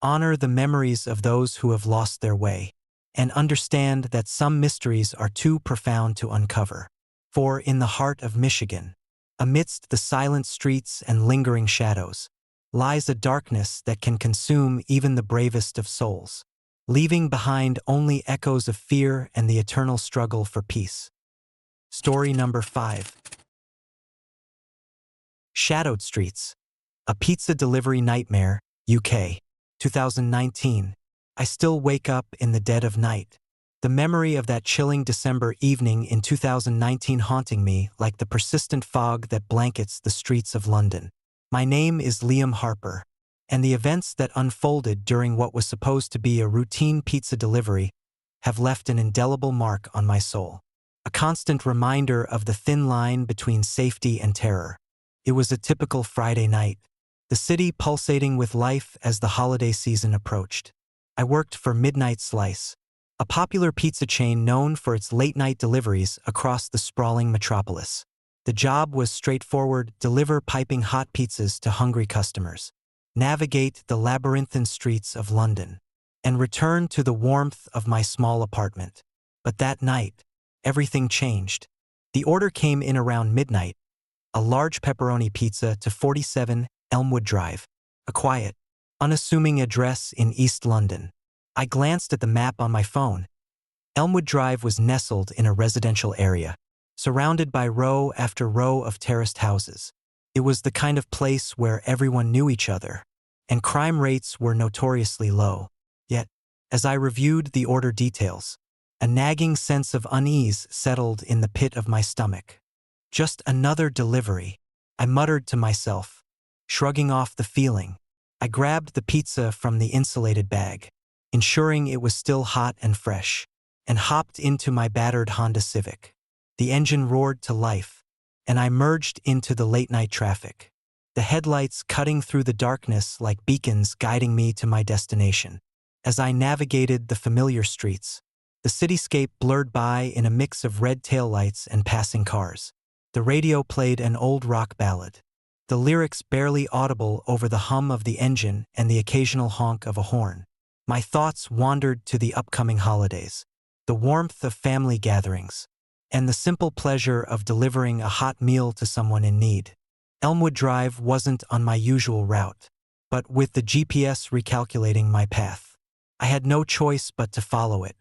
honor the memories of those who have lost their way, and understand that some mysteries are too profound to uncover. For in the heart of Michigan, amidst the silent streets and lingering shadows, lies a darkness that can consume even the bravest of souls, leaving behind only echoes of fear and the eternal struggle for peace. Story number 5. Shadowed Streets. A Pizza Delivery Nightmare, UK. 2019. I still wake up in the dead of night, the memory of that chilling December evening in 2019 haunting me like the persistent fog that blankets the streets of London. My name is Liam Harper, and the events that unfolded during what was supposed to be a routine pizza delivery have left an indelible mark on my soul, a constant reminder of the thin line between safety and terror. It was a typical Friday night, the city pulsating with life as the holiday season approached. I worked for Midnight Slice, a popular pizza chain known for its late-night deliveries across the sprawling metropolis. The job was straightforward: deliver piping hot pizzas to hungry customers, navigate the labyrinthine streets of London, and return to the warmth of my small apartment. But that night, everything changed. The order came in around midnight, a large pepperoni pizza to 47 Elmwood Drive, a quiet, unassuming address in East London. I glanced at the map on my phone. Elmwood Drive was nestled in a residential area, surrounded by row after row of terraced houses. It was the kind of place where everyone knew each other, and crime rates were notoriously low. Yet, as I reviewed the order details, a nagging sense of unease settled in the pit of my stomach. Just another delivery, I muttered to myself, shrugging off the feeling. I grabbed the pizza from the insulated bag, ensuring it was still hot and fresh, and hopped into my battered Honda Civic. The engine roared to life, and I merged into the late-night traffic, the headlights cutting through the darkness like beacons guiding me to my destination. As I navigated the familiar streets, the cityscape blurred by in a mix of red taillights and passing cars. The radio played an old rock ballad, the lyrics barely audible over the hum of the engine and the occasional honk of a horn. My thoughts wandered to the upcoming holidays, the warmth of family gatherings, and the simple pleasure of delivering a hot meal to someone in need. Elmwood Drive wasn't on my usual route, but with the GPS recalculating my path, I had no choice but to follow it.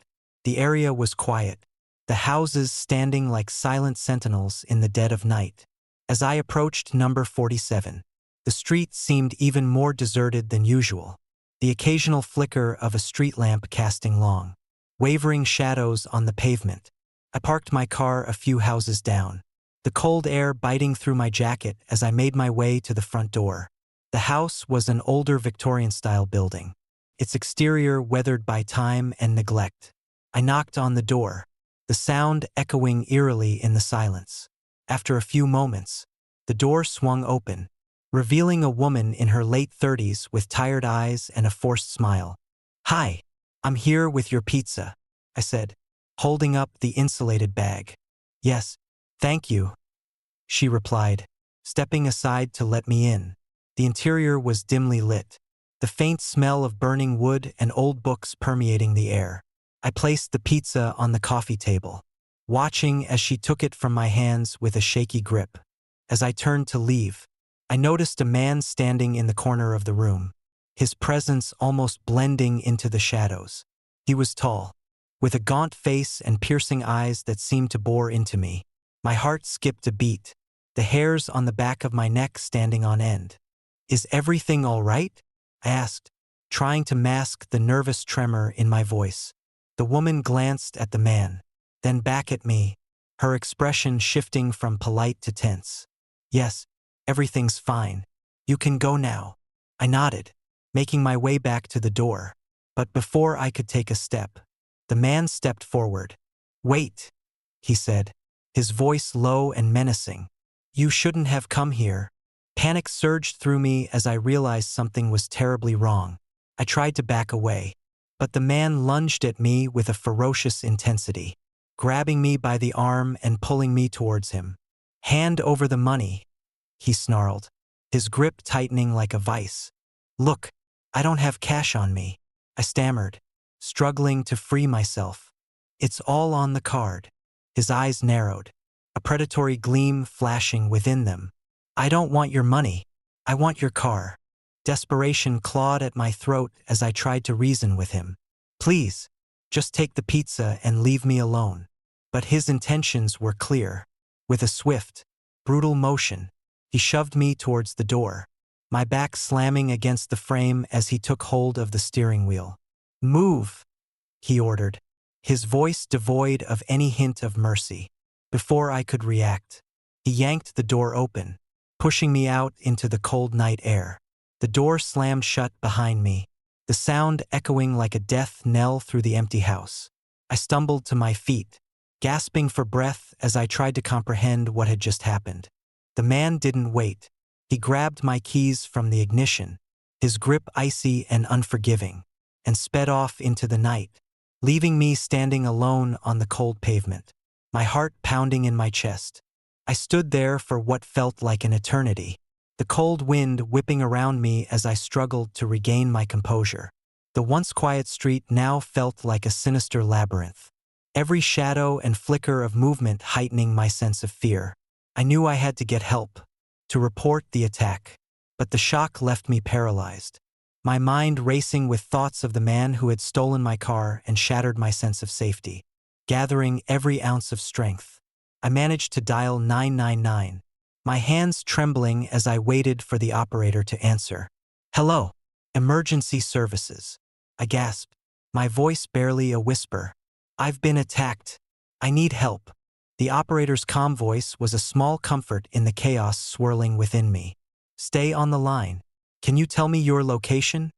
The area was quiet, the houses standing like silent sentinels in the dead of night. As I approached number 47, the street seemed even more deserted than usual, the occasional flicker of a street lamp casting long, wavering shadows on the pavement. I parked my car a few houses down, the cold air biting through my jacket as I made my way to the front door. The house was an older Victorian-style building, its exterior weathered by time and neglect. I knocked on the door, the sound echoing eerily in the silence. After a few moments, the door swung open, revealing a woman in her late 30s with tired eyes and a forced smile. "Hi, I'm here with your pizza," I said, holding up the insulated bag. "Yes, thank you," she replied, stepping aside to let me in. The interior was dimly lit, the faint smell of burning wood and old books permeating the air. I placed the pizza on the coffee table, watching as she took it from my hands with a shaky grip. As I turned to leave, I noticed a man standing in the corner of the room, his presence almost blending into the shadows. He was tall, with a gaunt face and piercing eyes that seemed to bore into me. My heart skipped a beat, the hairs on the back of my neck standing on end. "Is everything all right?" I asked, trying to mask the nervous tremor in my voice. The woman glanced at the man, then back at me, her expression shifting from polite to tense. "Yes, everything's fine. You can go now." I nodded, making my way back to the door. But before I could take a step, the man stepped forward. "Wait," he said, his voice low and menacing. "You shouldn't have come here." Panic surged through me as I realized something was terribly wrong. I tried to back away, but the man lunged at me with a ferocious intensity, grabbing me by the arm and pulling me towards him. "Hand over the money," he snarled, his grip tightening like a vice. "Look, I don't have cash on me," I stammered, struggling to free myself. "It's all on the card." His eyes narrowed, a predatory gleam flashing within them. "I don't want your money. I want your car." Desperation clawed at my throat as I tried to reason with him. "Please, just take the pizza and leave me alone." But his intentions were clear. With a swift, brutal motion, he shoved me towards the door, my back slamming against the frame as he took hold of the steering wheel. "Move," he ordered, his voice devoid of any hint of mercy. Before I could react, he yanked the door open, pushing me out into the cold night air. The door slammed shut behind me, the sound echoing like a death knell through the empty house. I stumbled to my feet, gasping for breath as I tried to comprehend what had just happened. The man didn't wait. He grabbed my keys from the ignition, his grip icy and unforgiving, and sped off into the night, leaving me standing alone on the cold pavement, my heart pounding in my chest. I stood there for what felt like an eternity, the cold wind whipping around me as I struggled to regain my composure. The once quiet street now felt like a sinister labyrinth, every shadow and flicker of movement heightening my sense of fear. I knew I had to get help, to report the attack, but the shock left me paralyzed, my mind racing with thoughts of the man who had stolen my car and shattered my sense of safety. Gathering every ounce of strength, I managed to dial 999, my hands trembling as I waited for the operator to answer. "Hello, emergency services," I gasped, my voice barely a whisper. "I've been attacked. I need help." The operator's calm voice was a small comfort in the chaos swirling within me. "Stay on the line. Can you tell me your location?"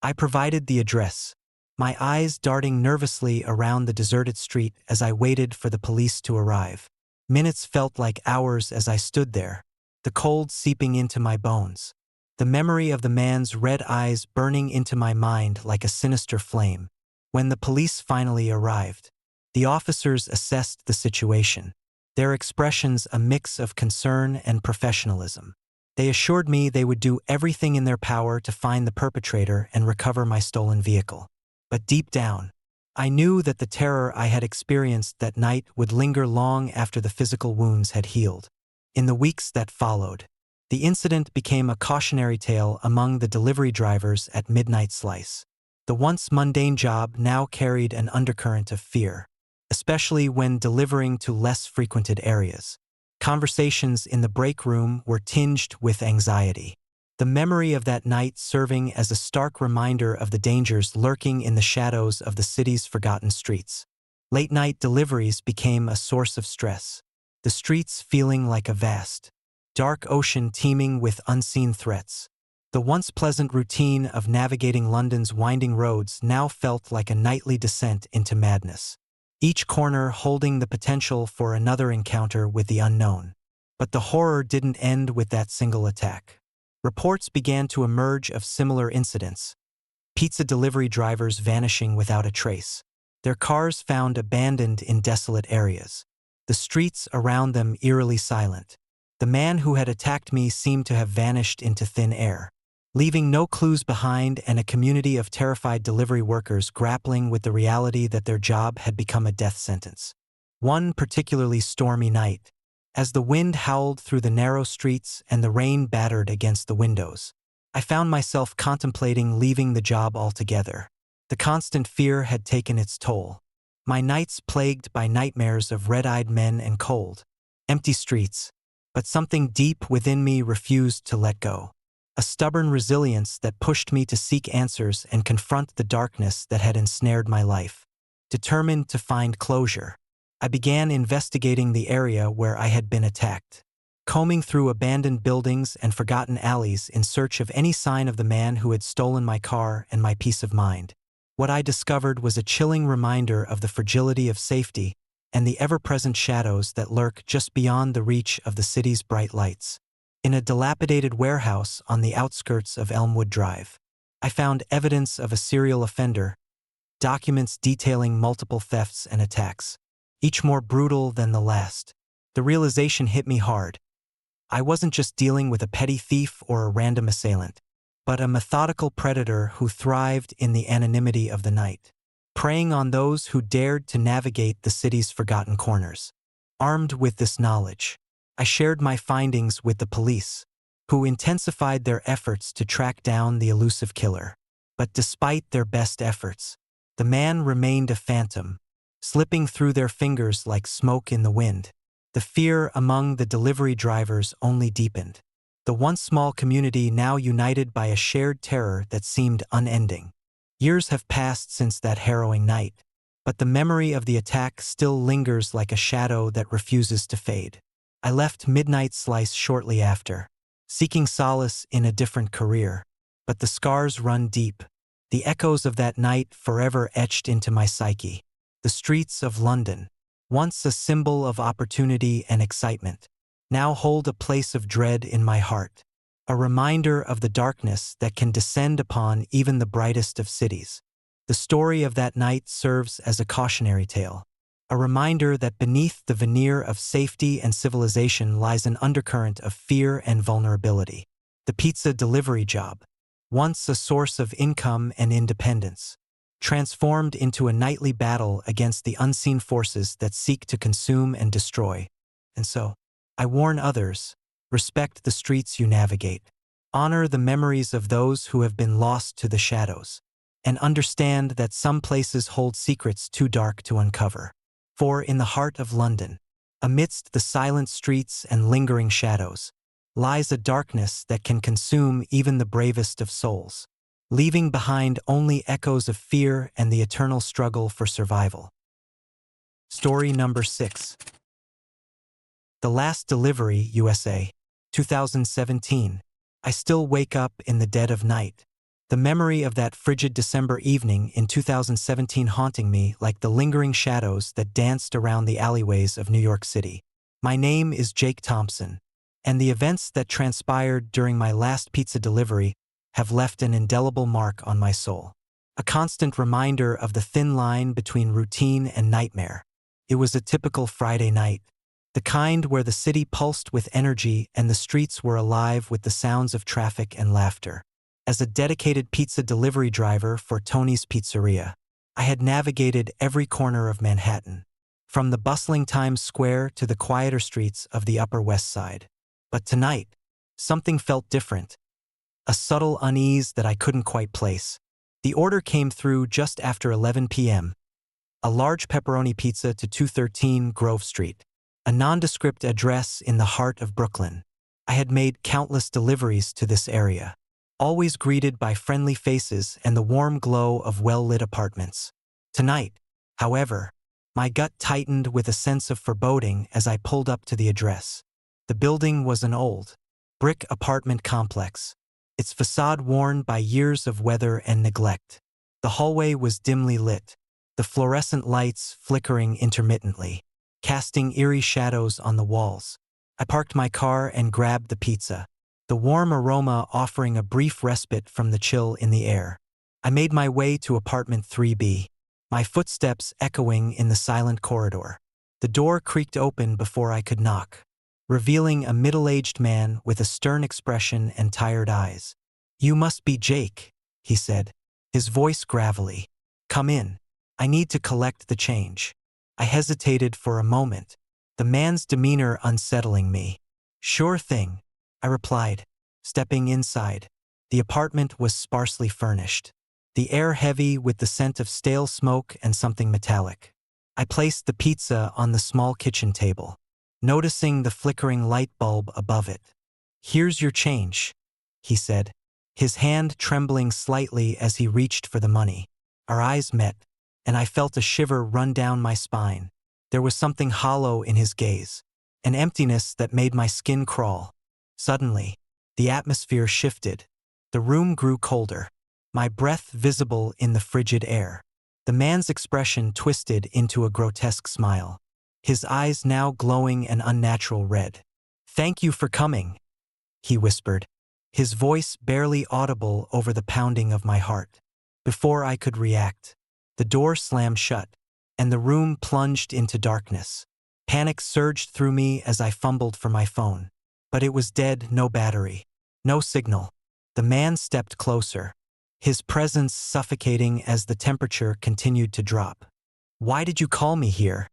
I provided the address, my eyes darting nervously around the deserted street as I waited for the police to arrive. Minutes felt like hours as I stood there, the cold seeping into my bones. The memory of the man's red eyes burning into my mind like a sinister flame. When the police finally arrived, the officers assessed the situation, their expressions a mix of concern and professionalism. They assured me they would do everything in their power to find the perpetrator and recover my stolen vehicle. But deep down, I knew that the terror I had experienced that night would linger long after the physical wounds had healed. In the weeks that followed, the incident became a cautionary tale among the delivery drivers at Midnight Slice. The once mundane job now carried an undercurrent of fear, especially when delivering to less frequented areas. Conversations in the break room were tinged with anxiety, the memory of that night serving as a stark reminder of the dangers lurking in the shadows of the city's forgotten streets. Late-night deliveries became a source of stress, the streets feeling like a vast, dark ocean teeming with unseen threats. The once pleasant routine of navigating London's winding roads now felt like a nightly descent into madness, each corner holding the potential for another encounter with the unknown. But the horror didn't end with that single attack. Reports began to emerge of similar incidents, pizza delivery drivers vanishing without a trace, their cars found abandoned in desolate areas, the streets around them eerily silent. The man who had attacked me seemed to have vanished into thin air, leaving no clues behind, and a community of terrified delivery workers grappling with the reality that their job had become a death sentence. One particularly stormy night, as the wind howled through the narrow streets and the rain battered against the windows, I found myself contemplating leaving the job altogether. The constant fear had taken its toll, my nights plagued by nightmares of red-eyed men and cold, empty streets. But something deep within me refused to let go. A stubborn resilience that pushed me to seek answers and confront the darkness that had ensnared my life. Determined to find closure, I began investigating the area where I had been attacked, combing through abandoned buildings and forgotten alleys in search of any sign of the man who had stolen my car and my peace of mind. What I discovered was a chilling reminder of the fragility of safety and the ever-present shadows that lurk just beyond the reach of the city's bright lights. In a dilapidated warehouse on the outskirts of Elmwood Drive, I found evidence of a serial offender, documents detailing multiple thefts and attacks, each more brutal than the last. The realization hit me hard. I wasn't just dealing with a petty thief or a random assailant, but a methodical predator who thrived in the anonymity of the night, preying on those who dared to navigate the city's forgotten corners. Armed with this knowledge, I shared my findings with the police, who intensified their efforts to track down the elusive killer. But despite their best efforts, the man remained a phantom, slipping through their fingers like smoke in the wind. The fear among the delivery drivers only deepened, the once small community now united by a shared terror that seemed unending. Years have passed since that harrowing night, but the memory of the attack still lingers like a shadow that refuses to fade. I left Midnight Slice shortly after, seeking solace in a different career, but the scars run deep, the echoes of that night forever etched into my psyche. The streets of London, once a symbol of opportunity and excitement, now hold a place of dread in my heart, a reminder of the darkness that can descend upon even the brightest of cities. The story of that night serves as a cautionary tale, a reminder that beneath the veneer of safety and civilization lies an undercurrent of fear and vulnerability. The pizza delivery job, once a source of income and independence, transformed into a nightly battle against the unseen forces that seek to consume and destroy. And so, I warn others, respect the streets you navigate, honor the memories of those who have been lost to the shadows, and understand that some places hold secrets too dark to uncover. For in the heart of London, amidst the silent streets and lingering shadows, lies a darkness that can consume even the bravest of souls, leaving behind only echoes of fear and the eternal struggle for survival. Story number 6. The Last Delivery, USA, 2017. I still wake up in the dead of night, the memory of that frigid December evening in 2017 haunting me like the lingering shadows that danced around the alleyways of New York City. My name is Jake Thompson, and the events that transpired during my last pizza delivery have left an indelible mark on my soul. A constant reminder of the thin line between routine and nightmare. It was a typical Friday night, the kind where the city pulsed with energy and the streets were alive with the sounds of traffic and laughter. As a dedicated pizza delivery driver for Tony's Pizzeria, I had navigated every corner of Manhattan, from the bustling Times Square to the quieter streets of the Upper West Side. But tonight, something felt different, a subtle unease that I couldn't quite place. The order came through just after 11 p.m., a large pepperoni pizza to 213 Grove Street, a nondescript address in the heart of Brooklyn. I had made countless deliveries to this area, always greeted by friendly faces and the warm glow of well-lit apartments. Tonight, however, my gut tightened with a sense of foreboding as I pulled up to the address. The building was an old, brick apartment complex, its facade worn by years of weather and neglect. The hallway was dimly lit, the fluorescent lights flickering intermittently, casting eerie shadows on the walls. I parked my car and grabbed the pizza, the warm aroma offering a brief respite from the chill in the air. I made my way to apartment 3B, my footsteps echoing in the silent corridor. The door creaked open before I could knock, revealing a middle-aged man with a stern expression and tired eyes. "You must be Jake," he said, his voice gravelly. "Come in. I need to collect the change." I hesitated for a moment, the man's demeanor unsettling me. "Sure thing," I replied, stepping inside. The apartment was sparsely furnished, the air heavy with the scent of stale smoke and something metallic. I placed the pizza on the small kitchen table, noticing the flickering light bulb above it. "Here's your change," he said, his hand trembling slightly as he reached for the money. Our eyes met, and I felt a shiver run down my spine. There was something hollow in his gaze, an emptiness that made my skin crawl. Suddenly, the atmosphere shifted. The room grew colder, my breath visible in the frigid air. The man's expression twisted into a grotesque smile, his eyes now glowing an unnatural red. "Thank you for coming," he whispered, his voice barely audible over the pounding of my heart. Before I could react, the door slammed shut, and the room plunged into darkness. Panic surged through me as I fumbled for my phone. But it was dead, no battery, no signal. The man stepped closer, his presence suffocating as the temperature continued to drop. "Why did you call me here?"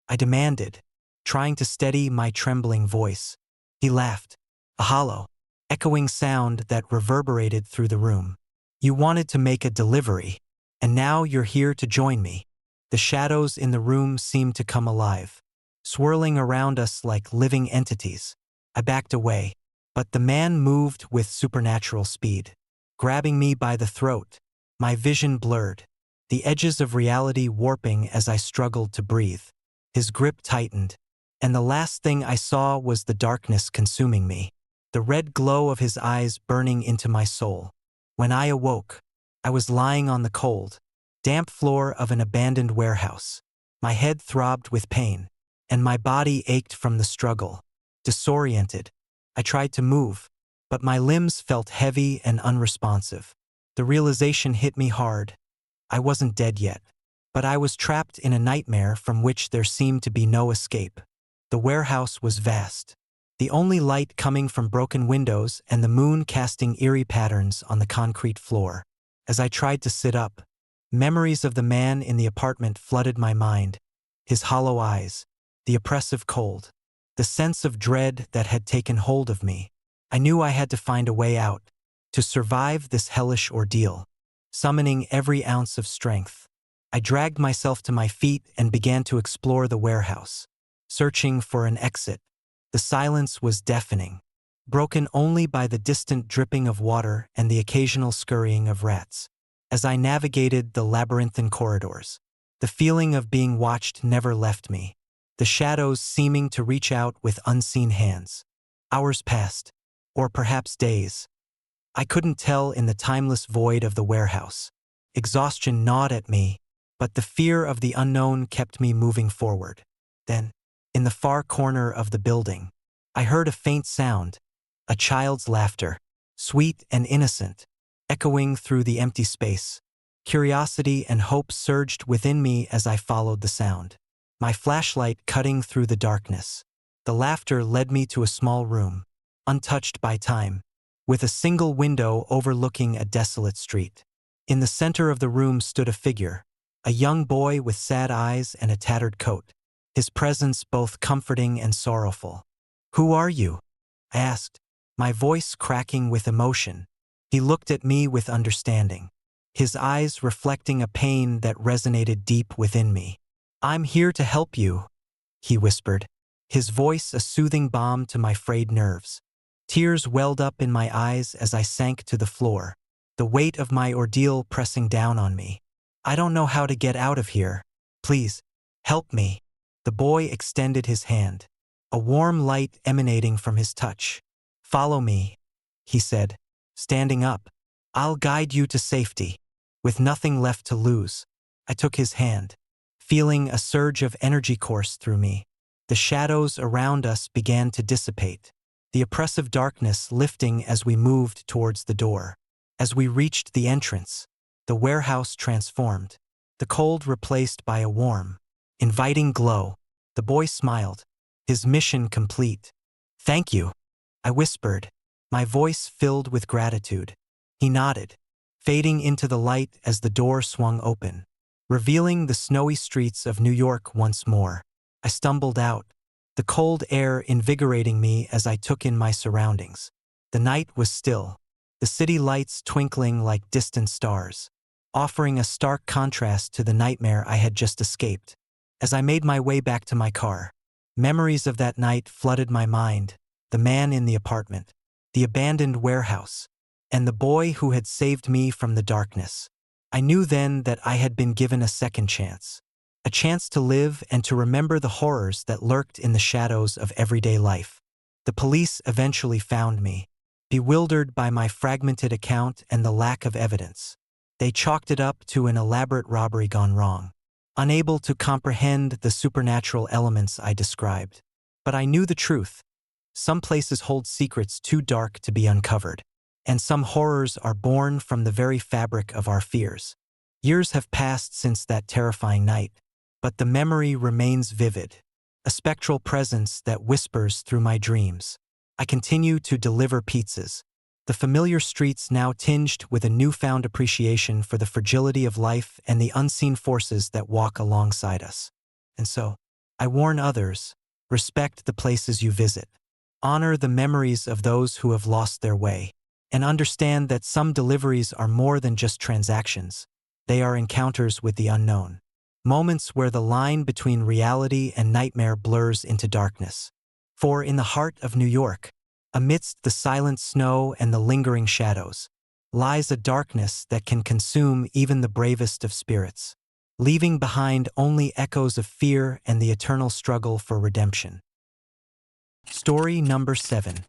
I demanded, trying to steady my trembling voice. He laughed, a hollow, echoing sound that reverberated through the room. "You wanted to make a delivery, and now you're here to join me." The shadows in the room seemed to come alive, swirling around us like living entities. I backed away, but the man moved with supernatural speed, grabbing me by the throat. My vision blurred, the edges of reality warping as I struggled to breathe. His grip tightened, and the last thing I saw was the darkness consuming me, the red glow of his eyes burning into my soul. When I awoke, I was lying on the cold, damp floor of an abandoned warehouse. My head throbbed with pain, and my body ached from the struggle. Disoriented, I tried to move, but my limbs felt heavy and unresponsive. The realization hit me hard. I wasn't dead yet, but I was trapped in a nightmare from which there seemed to be no escape. The warehouse was vast, the only light coming from broken windows and the moon casting eerie patterns on the concrete floor. As I tried to sit up, memories of the man in the apartment flooded my mind, his hollow eyes, the oppressive cold, the sense of dread that had taken hold of me. I knew I had to find a way out, to survive this hellish ordeal. Summoning every ounce of strength, I dragged myself to my feet and began to explore the warehouse, searching for an exit. The silence was deafening, broken only by the distant dripping of water and the occasional scurrying of rats. As I navigated the labyrinthine corridors, the feeling of being watched never left me, the shadows seeming to reach out with unseen hands. Hours passed, or perhaps days. I couldn't tell in the timeless void of the warehouse. Exhaustion gnawed at me, but the fear of the unknown kept me moving forward. Then, in the far corner of the building. I heard a faint sound, a child's laughter, sweet and innocent, echoing through the empty space. Curiosity and hope surged within me as I followed the sound, my flashlight cutting through the darkness. The laughter led me to a small room, untouched by time, with a single window overlooking a desolate street. In the center of the room stood a figure, a young boy with sad eyes and a tattered coat, his presence both comforting and sorrowful. "Who are you?" I asked, my voice cracking with emotion. He looked at me with understanding, his eyes reflecting a pain that resonated deep within me. "I'm here to help you," he whispered, his voice a soothing balm to my frayed nerves. Tears welled up in my eyes as I sank to the floor, the weight of my ordeal pressing down on me. "I don't know how to get out of here. Please, help me." The boy extended his hand, a warm light emanating from his touch. "Follow me," he said, standing up. "I'll guide you to safety." With nothing left to lose, I took his hand, feeling a surge of energy course through me. The shadows around us began to dissipate, the oppressive darkness lifting as we moved towards the door. As we reached the entrance, the warehouse transformed, the cold replaced by a warm, inviting glow. The boy smiled, his mission complete. "Thank you," I whispered, my voice filled with gratitude. He nodded, fading into the light as the door swung open, revealing the snowy streets of New York once more. I stumbled out, the cold air invigorating me as I took in my surroundings. The night was still, the city lights twinkling like distant stars, offering a stark contrast to the nightmare I had just escaped. As I made my way back to my car, memories of that night flooded my mind, the man in the apartment, the abandoned warehouse, and the boy who had saved me from the darkness. I knew then that I had been given a second chance, a chance to live and to remember the horrors that lurked in the shadows of everyday life. The police eventually found me, bewildered by my fragmented account and the lack of evidence. They chalked it up to an elaborate robbery gone wrong, unable to comprehend the supernatural elements I described. But I knew the truth. Some places hold secrets too dark to be uncovered, and some horrors are born from the very fabric of our fears. Years have passed since that terrifying night, but the memory remains vivid, a spectral presence that whispers through my dreams. I continue to deliver pizzas, the familiar streets now tinged with a newfound appreciation for the fragility of life and the unseen forces that walk alongside us. And so, I warn others, respect the places you visit, honor the memories of those who have lost their way, and understand that some deliveries are more than just transactions. They are encounters with the unknown, moments where the line between reality and nightmare blurs into darkness. For in the heart of New York, amidst the silent snow and the lingering shadows, lies a darkness that can consume even the bravest of spirits, leaving behind only echoes of fear and the eternal struggle for redemption. Story number 7.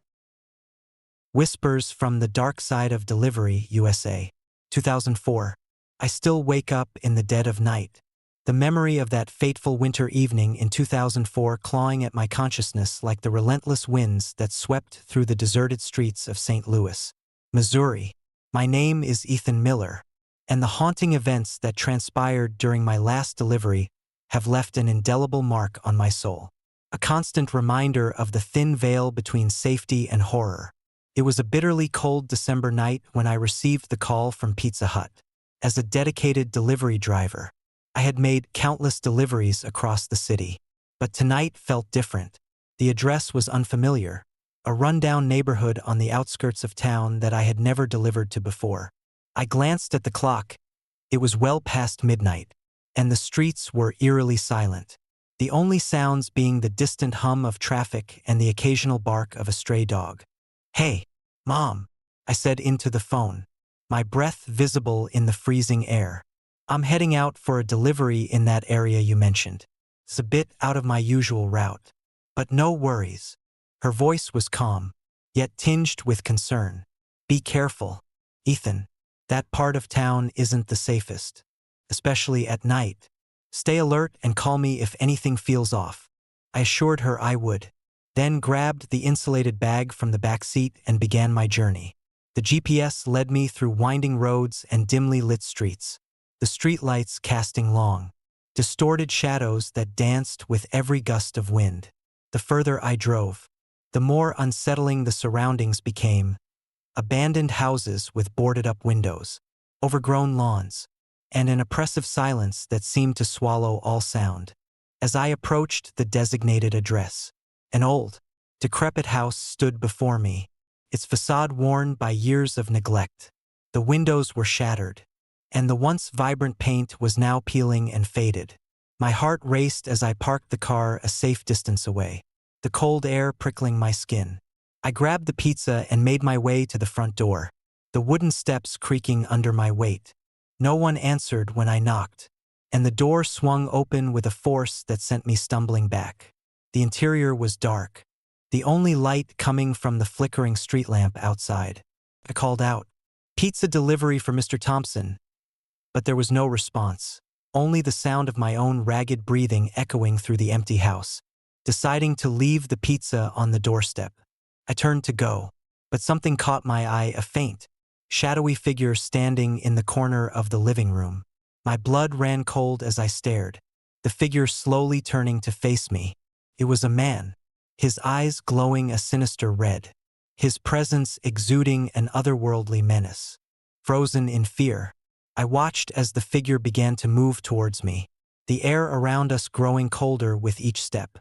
Whispers from the Dark Side of Delivery, USA. 2004. I still wake up in the dead of night, the memory of that fateful winter evening in 2004 clawing at my consciousness like the relentless winds that swept through the deserted streets of St. Louis, Missouri. My name is Ethan Miller, and the haunting events that transpired during my last delivery have left an indelible mark on my soul, a constant reminder of the thin veil between safety and horror. It was a bitterly cold December night when I received the call from Pizza Hut. As a dedicated delivery driver, I had made countless deliveries across the city, but tonight felt different. The address was unfamiliar, a rundown neighborhood on the outskirts of town that I had never delivered to before. I glanced at the clock. It was well past midnight, and the streets were eerily silent, the only sounds being the distant hum of traffic and the occasional bark of a stray dog. "Hey, Mom," I said into the phone, my breath visible in the freezing air. "I'm heading out for a delivery in that area you mentioned. It's a bit out of my usual route, but no worries." Her voice was calm, yet tinged with concern. "Be careful, Ethan. That part of town isn't the safest, especially at night. Stay alert and call me if anything feels off." I assured her I would, then grabbed the insulated bag from the back seat and began my journey. The GPS led me through winding roads and dimly lit streets, the streetlights casting long, distorted shadows that danced with every gust of wind. The further I drove, the more unsettling the surroundings became: abandoned houses with boarded-up windows, overgrown lawns, and an oppressive silence that seemed to swallow all sound. As I approached the designated address, an old, decrepit house stood before me, its facade worn by years of neglect. The windows were shattered, and the once vibrant paint was now peeling and faded. My heart raced as I parked the car a safe distance away, the cold air prickling my skin. I grabbed the pizza and made my way to the front door, the wooden steps creaking under my weight. No one answered when I knocked, and the door swung open with a force that sent me stumbling back. The interior was dark, the only light coming from the flickering street lamp outside. I called out, "Pizza delivery for Mr. Thompson," but there was no response, only the sound of my own ragged breathing echoing through the empty house. Deciding to leave the pizza on the doorstep, I turned to go, but something caught my eye: a faint, shadowy figure standing in the corner of the living room. My blood ran cold as I stared, the figure slowly turning to face me. It was a man, his eyes glowing a sinister red, his presence exuding an otherworldly menace. Frozen in fear, I watched as the figure began to move towards me, the air around us growing colder with each step.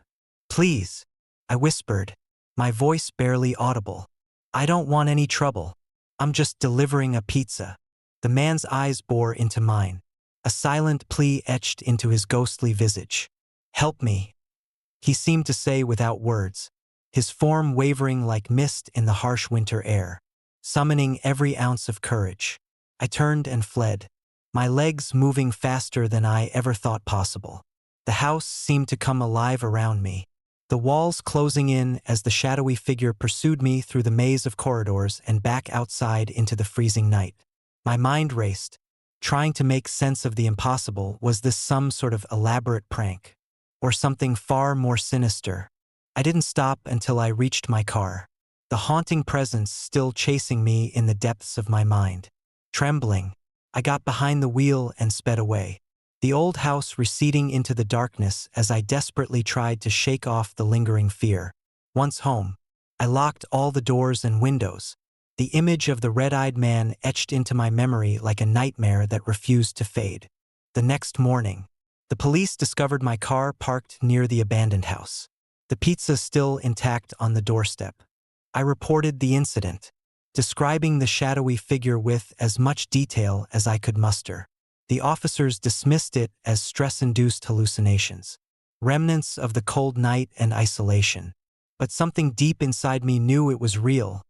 "Please," I whispered, my voice barely audible. "I don't want any trouble. I'm just delivering a pizza." The man's eyes bore into mine, a silent plea etched into his ghostly visage. "Help me," he seemed to say without words, his form wavering like mist in the harsh winter air, summoning every ounce of courage. I turned and fled, my legs moving faster than I ever thought possible. The house seemed to come alive around me, the walls closing in as the shadowy figure pursued me through the maze of corridors and back outside into the freezing night. My mind raced, trying to make sense of the impossible. Was this some sort of elaborate prank, or something far more sinister? I didn't stop until I reached my car, the haunting presence still chasing me in the depths of my mind. Trembling, I got behind the wheel and sped away, the old house receding into the darkness as I desperately tried to shake off the lingering fear. Once home, I locked all the doors and windows, the image of the red-eyed man etched into my memory like a nightmare that refused to fade. The next morning, the police discovered my car parked near the abandoned house, the pizza still intact on the doorstep. I reported the incident, describing the shadowy figure with as much detail as I could muster. The officers dismissed it as stress-induced hallucinations, remnants of the cold night and isolation. But something deep inside me knew it was real.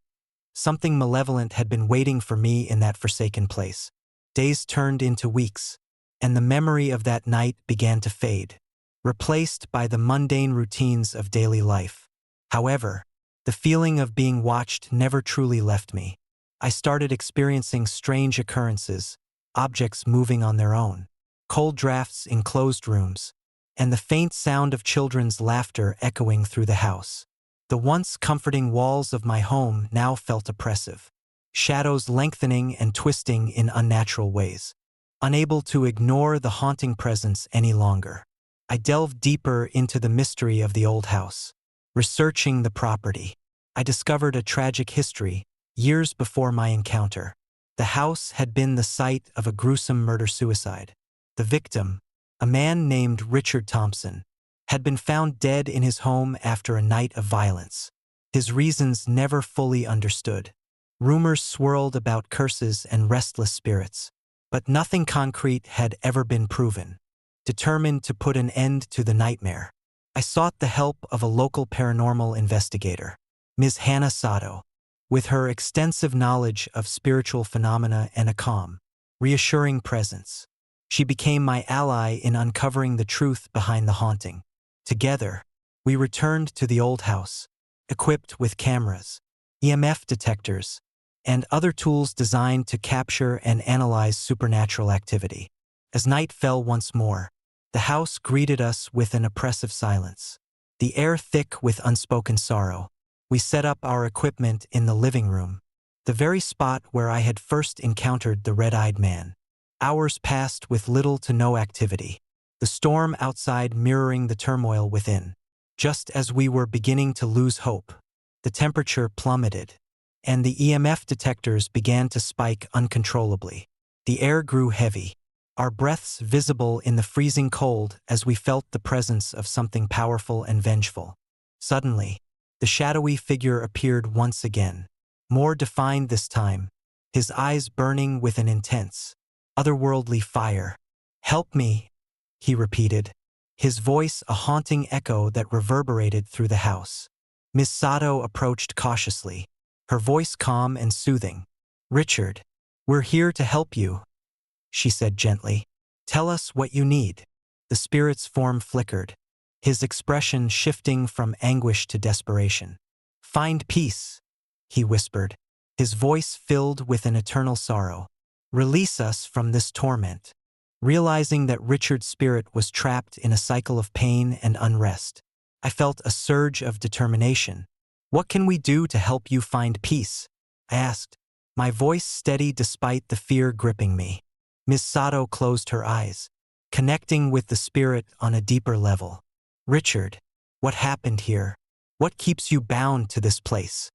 Something malevolent had been waiting for me in that forsaken place. Days turned into weeks, and the memory of that night began to fade, replaced by the mundane routines of daily life. However, the feeling of being watched never truly left me. I started experiencing strange occurrences, objects moving on their own, cold drafts in closed rooms, and the faint sound of children's laughter echoing through the house. The once comforting walls of my home now felt oppressive, shadows lengthening and twisting in unnatural ways. Unable to ignore the haunting presence any longer, I delved deeper into the mystery of the old house. Researching the property, I discovered a tragic history years before my encounter. The house had been the site of a gruesome murder-suicide. The victim, a man named Richard Thompson, had been found dead in his home after a night of violence, his reasons never fully understood. Rumors swirled about curses and restless spirits, but nothing concrete had ever been proven. Determined to put an end to the nightmare, I sought the help of a local paranormal investigator, Ms. Hannah Sato. With her extensive knowledge of spiritual phenomena and a calm, reassuring presence, she became my ally in uncovering the truth behind the haunting. Together, we returned to the old house, equipped with cameras, EMF detectors, and other tools designed to capture and analyze supernatural activity. As night fell once more, the house greeted us with an oppressive silence. the air thick with unspoken sorrow. We set up our equipment in the living room, the very spot where I had first encountered the red-eyed man. Hours passed with little to no activity, the storm outside mirroring the turmoil within. Just as we were beginning to lose hope, the temperature plummeted, and the EMF detectors began to spike uncontrollably. The air grew heavy, our breaths visible in the freezing cold as we felt the presence of something powerful and vengeful. Suddenly, the shadowy figure appeared once again, more defined this time, his eyes burning with an intense, otherworldly fire. "Help me," he repeated, his voice a haunting echo that reverberated through the house. Miss Sato approached cautiously, her voice calm and soothing. "Richard, we're here to help you," she said gently. "Tell us what you need." The spirit's form flickered, his expression shifting from anguish to desperation. "Find peace," he whispered, his voice filled with an eternal sorrow. "Release us from this torment." Realizing that Richard's spirit was trapped in a cycle of pain and unrest, I felt a surge of determination. "What can we do to help you find peace?" I asked, my voice steady despite the fear gripping me. Miss Sato closed her eyes, connecting with the spirit on a deeper level. "Richard, what happened here? What keeps you bound to this place?"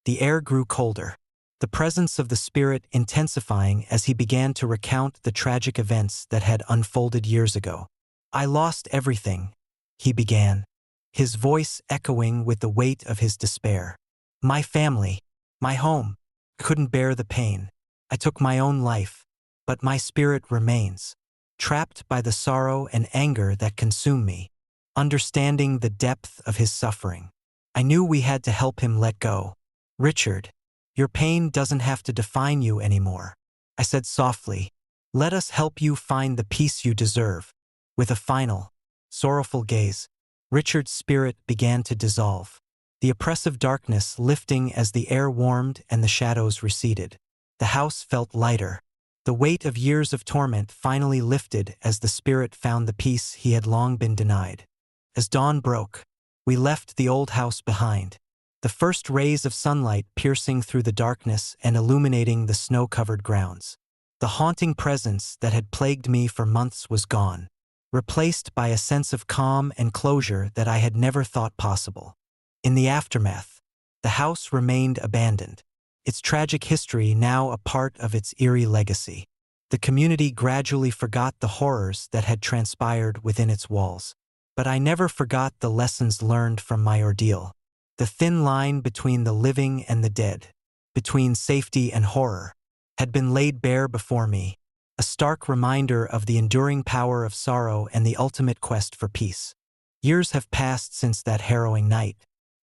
The air grew colder, the presence of the spirit intensifying as he began to recount the tragic events that had unfolded years ago. "I lost everything," he began, his voice echoing with the weight of his despair. "My family, my home. I couldn't bear the pain. I took my own life, but my spirit remains, trapped by the sorrow and anger that consume me." Understanding the depth of his suffering, I knew we had to help him let go. "Richard, your pain doesn't have to define you anymore," I said softly. "Let us help you find the peace you deserve." With a final, sorrowful gaze, Richard's spirit began to dissolve, the oppressive darkness lifting as the air warmed and the shadows receded. The house felt lighter. The weight of years of torment finally lifted as the spirit found the peace he had long been denied. As dawn broke, we left the old house behind, the first rays of sunlight piercing through the darkness and illuminating the snow-covered grounds. The haunting presence that had plagued me for months was gone, replaced by a sense of calm and closure that I had never thought possible. In the aftermath, the house remained abandoned, its tragic history now a part of its eerie legacy. The community gradually forgot the horrors that had transpired within its walls. But I never forgot the lessons learned from my ordeal. The thin line between the living and the dead, between safety and horror, had been laid bare before me, a stark reminder of the enduring power of sorrow and the ultimate quest for peace. Years have passed since that harrowing night,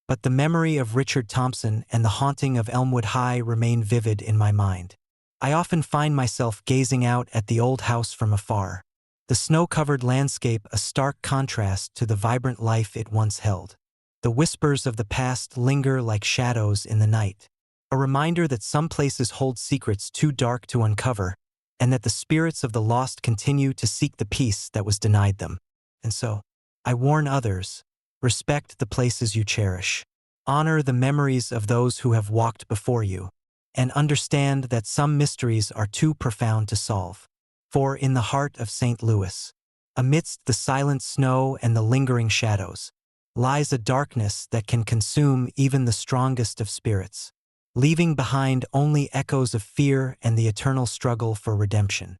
but the memory of Richard Thompson and the haunting of Elmwood High remain vivid in my mind. I often find myself gazing out at the old house from afar, the snow-covered landscape a stark contrast to the vibrant life it once held. The whispers of the past linger like shadows in the night, a reminder that some places hold secrets too dark to uncover, and that the spirits of the lost continue to seek the peace that was denied them. And so, I warn others, respect the places you cherish, honor the memories of those who have walked before you, and understand that some mysteries are too profound to solve. For in the heart of St. Louis, amidst the silent snow and the lingering shadows, lies a darkness that can consume even the strongest of spirits, leaving behind only echoes of fear and the eternal struggle for redemption.